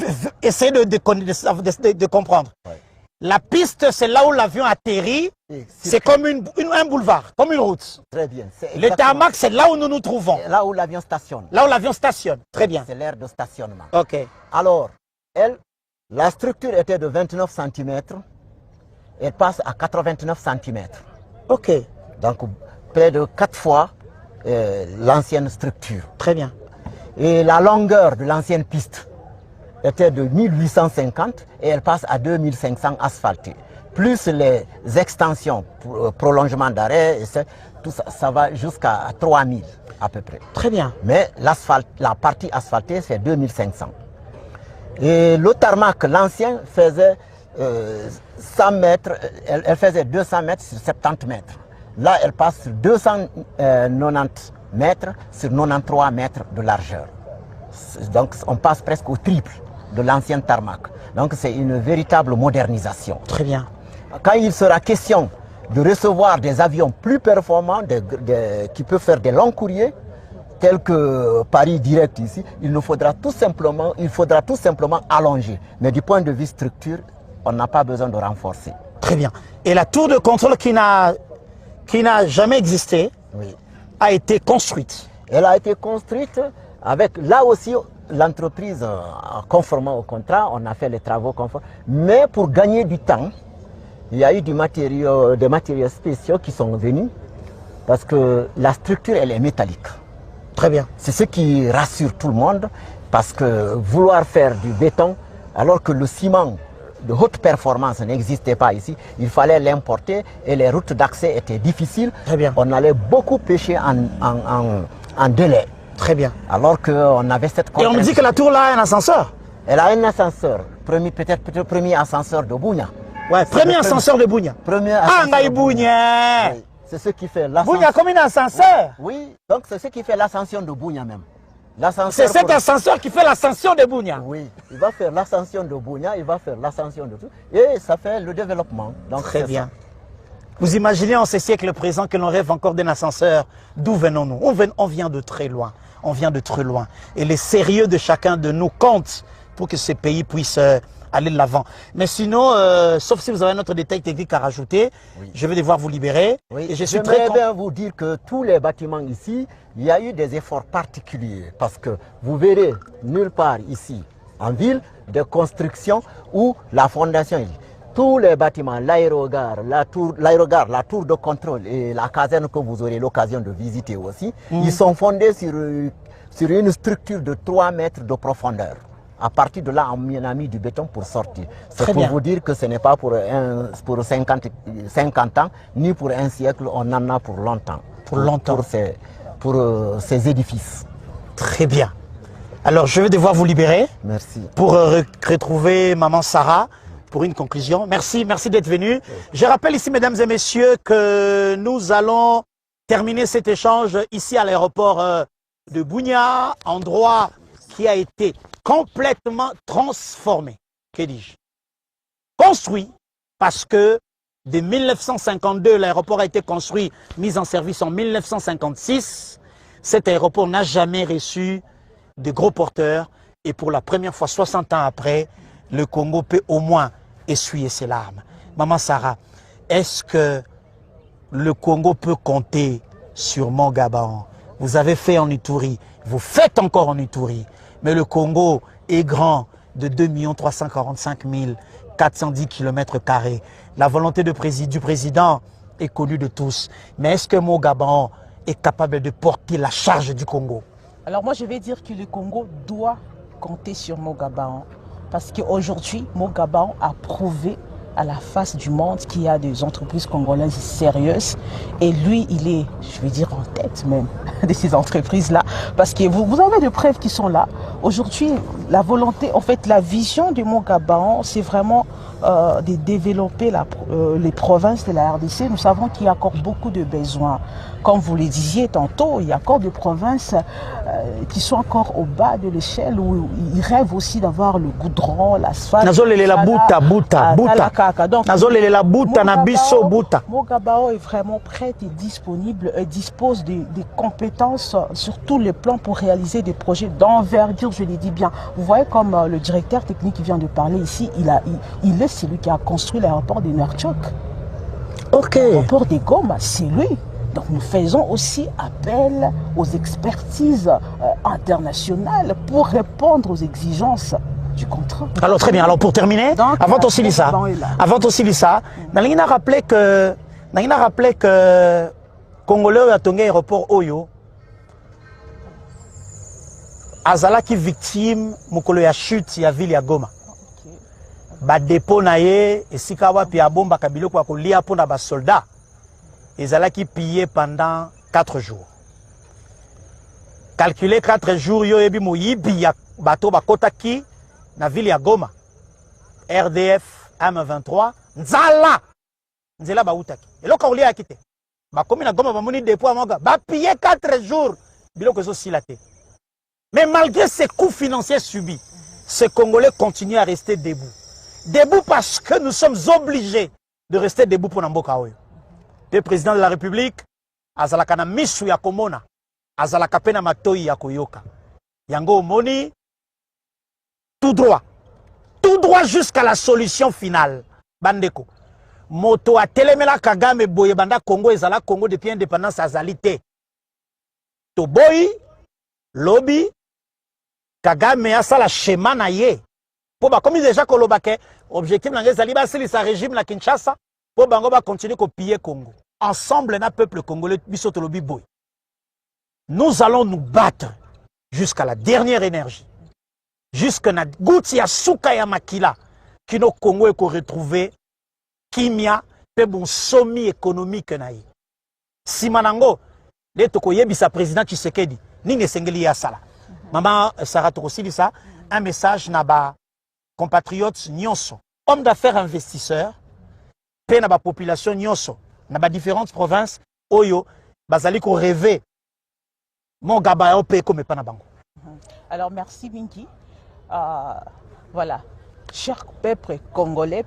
essayer de comprendre. Ouais. La piste, c'est là où l'avion atterrit. C'est comme un boulevard, comme une route. Très bien. Le tarmac, c'est là où nous nous trouvons. Là où l'avion stationne. Là où l'avion stationne. Très bien. C'est l'aire de stationnement. Ok. Alors, la structure était de 29 cm. Elle passe à 89 cm. Ok. Donc, près de 4 fois l'ancienne structure. Très bien. Et la longueur de l'ancienne piste était de 1850 et elle passe à 2500 asphaltés. Plus les extensions, prolongement d'arrêt, tout ça, ça va jusqu'à 3000 à peu près. Très bien. Mais la partie asphaltée, c'est 2500. Et le tarmac, l'ancien, faisait 100 mètres, elle faisait 200 mètres sur 70 mètres. Là, elle passe sur 290 mètres sur 93 mètres de largeur. Donc, on passe presque au triple de l'ancien tarmac. Donc, c'est une véritable modernisation. Très bien. Quand il sera question de recevoir des avions plus performants, qui peuvent faire des longs courriers, tels que Paris direct ici, il faudra tout simplement allonger. Mais du point de vue structure, on n'a pas besoin de renforcer. Très bien. Et la tour de contrôle qui n'a jamais existé, oui, a été construite. Elle a été construite avec, là aussi, l'entreprise, conformément au contrat, on a fait les travaux conformes. Mais pour gagner du temps, il y a eu des matériaux spéciaux qui sont venus parce que la structure, elle est métallique. Très bien. C'est ce qui rassure tout le monde parce que vouloir faire du béton alors que le ciment de haute performance n'existait pas ici, il fallait l'importer et les routes d'accès étaient difficiles. Très bien. On allait beaucoup pêcher en délai. Très bien. Alors qu'on avait cette contrainte. Et on me dit que la tour là a un ascenseur. Elle a un ascenseur, peut-être le premier ascenseur de Bounia. Ouais, premier ascenseur de Bounia. Bounia. Oui. C'est ce qui fait l'ascenseur. Bounia comme un ascenseur. Oui, donc c'est ce qui fait l'ascension de Bounia même. C'est cet ascenseur qui fait l'ascension de Bounia. Oui, il va faire l'ascension de Bounia, il va faire l'ascension de tout. Et ça fait le développement. Donc très bien. Ça. Vous imaginez en ces siècles présents que l'on rêve encore d'un ascenseur. D'où venons-nous? On vient de très loin. On vient de très loin. Et le sérieux de chacun de nous compte pour que ce pays puisse aller de l'avant. Mais sinon, sauf si vous avez un autre détail technique à rajouter, oui, je vais devoir vous libérer. Oui. Et je suis très bien vous dire que tous les bâtiments ici, il y a eu des efforts particuliers. Parce que vous verrez nulle part ici, en ville, de construction où la fondation est. Tous les bâtiments, l'aérogare, la tour de contrôle et la caserne que vous aurez l'occasion de visiter aussi, ils sont fondés sur une structure de 3 mètres de profondeur. À partir de là, on a mis du béton pour sortir. C'est pour vous dire que ce n'est pas pour 50 ans, ni pour un siècle, on en a pour longtemps. Pour longtemps. Pour ces édifices. Très bien. Alors, je vais devoir vous libérer. Merci. Pour retrouver Maman Sarah. Pour une conclusion. Merci d'être venu. Je rappelle ici, mesdames et messieurs, que nous allons terminer cet échange ici à l'aéroport de Bounia, endroit qui a été complètement transformé. Que dis-je? Construit, parce que de 1952, l'aéroport a été construit, mis en service en 1956. Cet aéroport n'a jamais reçu de gros porteurs. Et pour la première fois, 60 ans après, le Congo peut au moins essuyer ses larmes. Maman Sarah, est-ce que le Congo peut compter sur mon Gabon? Vous avez fait en Ituri, vous faites encore en Ituri, mais le Congo est grand de 2 345 410 km². La volonté du président est connue de tous. Mais est-ce que mon Gabon est capable de porter la charge du Congo? Alors moi, je vais dire que le Congo doit compter sur Mogabaon. Parce qu'aujourd'hui, Mogabaon a prouvé à la face du monde qu'il y a des entreprises congolaises sérieuses. Et lui, il est, je vais dire, en tête même de ces entreprises-là. Parce que vous avez des preuves qui sont là. Aujourd'hui, la volonté, en fait, la vision de Mogabaon, c'est vraiment de développer les provinces de la RDC. Nous savons qu'il y a encore beaucoup de besoins. Comme vous le disiez tantôt, il y a encore des provinces qui sont encore au bas de l'échelle où ils rêvent aussi d'avoir le goudron, l'asphalte. Mogabao est vraiment prêt et disponible et dispose des compétences sur tous les plans pour réaliser des projets d'envergure, je l'ai dit bien. Vous voyez comme le directeur technique qui vient de parler ici, il est celui qui a construit l'aéroport de Nertchok. L'aéroport de Goma, c'est lui. Donc nous faisons aussi appel aux expertises internationales pour répondre aux exigences du contrat. Alors très bien, alors pour terminer, avant aussi Lisa, Nalina rappelé que Congolais a tongé aéroport Oyo, Azala qui victime mukolo ya chute ya ville ya Goma. Ba dépôt na ye esika wapi ya bomba kabilo kwa kolia pona ba soldats. Ezala qui pillé pendant 4 jours. Calculer 4 jours yo ebi moyibi ya bato bakota ki na ville ya Goma. RDF M23 nzala nzela ba utaki. Eloko olia akite. Ba komi na Goma ba moni dépôt amoga ba pillé 4 jours biloko zo silate. Mais malgré ces coûts financiers subis, ces Congolais continuent à rester debout. Debout parce que nous sommes obligés de rester debout pour Namboka Oyo. Le président de la République, azalaka na misu ya komona, azalaka pena matoi ya koyoka. Yango moni, tout droit jusqu'à la solution finale. Bandeko, moto a telemela Kagame boye banda Congo ezala Congo depuis indépendance azalité. To boy, lobby, Kagame asala schéma na ye. Po ba comme déjà kolobake, objectif na ngezali ba silisa régime na Kinshasa. Pour Bango va continuer à piller Congo. Ensemble, le peuple congolais, nous allons nous battre jusqu'à la dernière énergie. Jusqu'à la goutte ya souka ya makila. Qui nos Congo est retrouvé kimia, pe bon sommi économique naï. Si manango, les tokoyebi sa président Tshisekedi, ni ne sengeli ya sala. Maman Sarah Torosili ça, un message naba compatriotes nyonso, hommes d'affaires investisseurs. Pe na ba population nyonso na ba différentes provinces oyo bazali ko rêver mon Gabao pe comme pas na bango. Alors merci Binki. Voilà. Cher peuple congolais,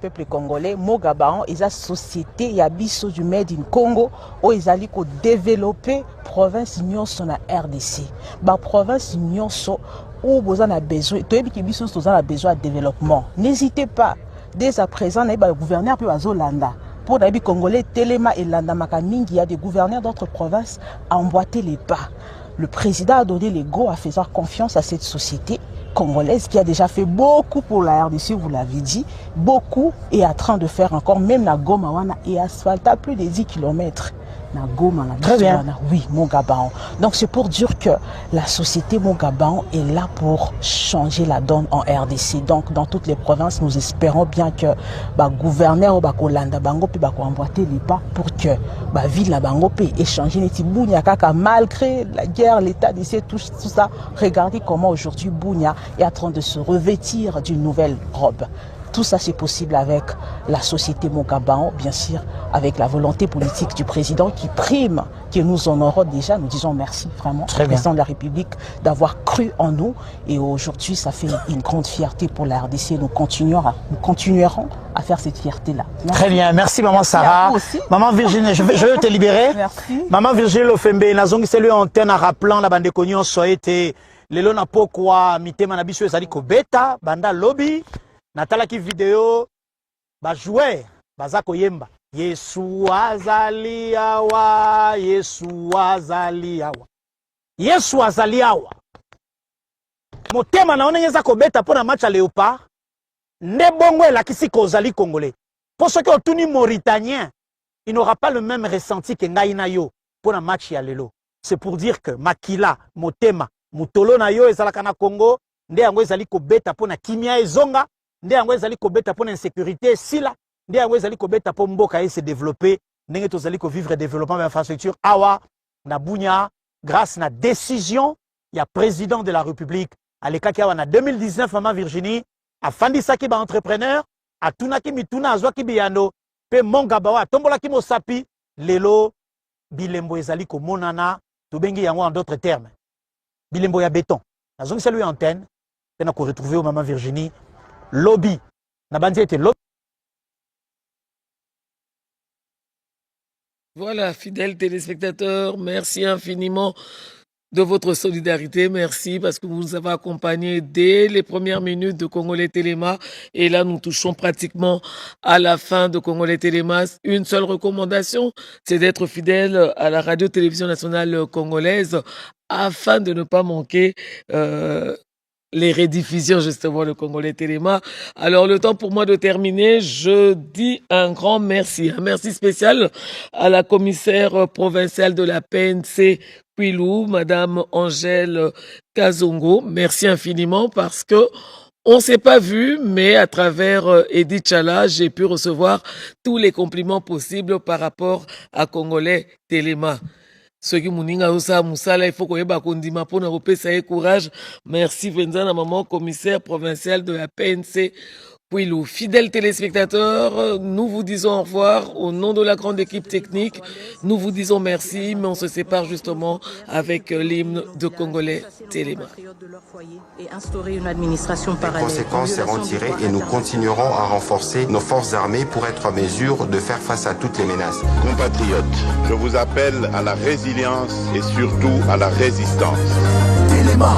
Mogabaon et sa société yabiso du Made in Congo où ils allaient ko développer province nyonso na RDC. Ba province nyonso où vous en avez besoin, toi qui biso vous en avez besoin de développement. N'hésitez pas. Dès à présent, le gouverneur peut Azolanda. Pour les Congolais, Telema et Landa Makamingi, il y a des gouverneurs d'autres provinces à emboîter les pas. Le président a donné les go à faire confiance à cette société congolaise qui a déjà fait beaucoup pour la RDC, vous l'avez dit, beaucoup et en train de faire encore, même la Goma wana et asphalte à plus de 10 km. Très bien. Oui, Mogabaon. Donc c'est pour dire que la société Mogabaon est là pour changer la donne en RDC. Donc dans toutes les provinces, nous espérons bien que gouverneur ou Kolanda Bango peut emboîter les pas pour que ville la Bango peut échanger les Bounia Kaka malgré la guerre, l'état d'ici, tout ça. Regardez comment aujourd'hui Bounia est en train de se revêtir d'une nouvelle robe. Tout ça, c'est possible avec la société Mogabaon, bien sûr, avec la volonté politique du président qui prime, que nous honorons déjà. Nous disons merci vraiment au président de la République d'avoir cru en nous. Et aujourd'hui, ça fait une grande fierté pour la RDC. Nous continuerons à faire cette fierté-là. Très bien. Merci, Maman Sarah. Maman Virginie, je vais te libérer. Merci. Maman Virginie Lofembe, Nazongi, c'est lui antenne en rappelant la bande de Cognon, soit été, Lelo na pokwa, mitema na biso ezali ko beta, banda lobby. Natala ki vidéo ba jouer baza koyemba Yesu azali awa Yesu azali awa Yesu azali awa motema na onengeza ko beta pona match à Léopard nde bongo elakisi kozali congolais pour ceux qui ont tuni mauritanien il n'aura pas le même ressenti que ngai na yo pona match ya lelo c'est pour dire que makila motema mutolo na yo ezalaka na Congo nde yango ezali kobeta pona kimia ezonga nde yango ezali kobeta pona insécurité sila nde yango ezali kobeta po mboka se développer ndenge tozali ko vivre développement d'infrastructure awa na bunya grâce na décision ya président de la République alekaki awa na 2019 maman Virginie afandisaki ba entrepreneur atunaki mituna azwaki biyando pe mongaba wa tombolaki mosapi lelo bilembo ezali komonana tobengi yango en d'autres termes bilembo ya béton nazongisa lui antenne pe na ko retrouver au maman Virginie lobby na bandi ete lobby. Voilà, fidèles téléspectateurs, merci infiniment de votre solidarité. Merci parce que vous nous avez accompagnés dès les premières minutes de Congolais Téléma. Et là, nous touchons pratiquement à la fin de Congolais Téléma. Une seule recommandation, c'est d'être fidèle à la radio-télévision nationale congolaise afin de ne pas manquer les rediffusions justement de Congolais Téléma. Alors le temps pour moi de terminer, je dis un grand merci. Un merci spécial à la commissaire provinciale de la PNC Kwilu, Madame Angèle Kazongo. Merci infiniment parce que on s'est pas vu, mais à travers Edith Chala, j'ai pu recevoir tous les compliments possibles par rapport à Congolais Téléma. Ceux qui m'ont osa musala il faut qu'on ait kondima pour nous repérer courage. Merci Vincent, la maman commissaire provinciale de la PNC Kwilu. Fidèles téléspectateurs, nous vous disons au revoir au nom de la grande équipe technique. Nous vous disons merci, mais on se sépare justement avec l'hymne de Congolais Téléma. Les conséquences seront tirées et nous continuerons à renforcer nos forces armées pour être en mesure de faire face à toutes les menaces. Compatriotes, je vous appelle à la résilience et surtout à la résistance. Téléma.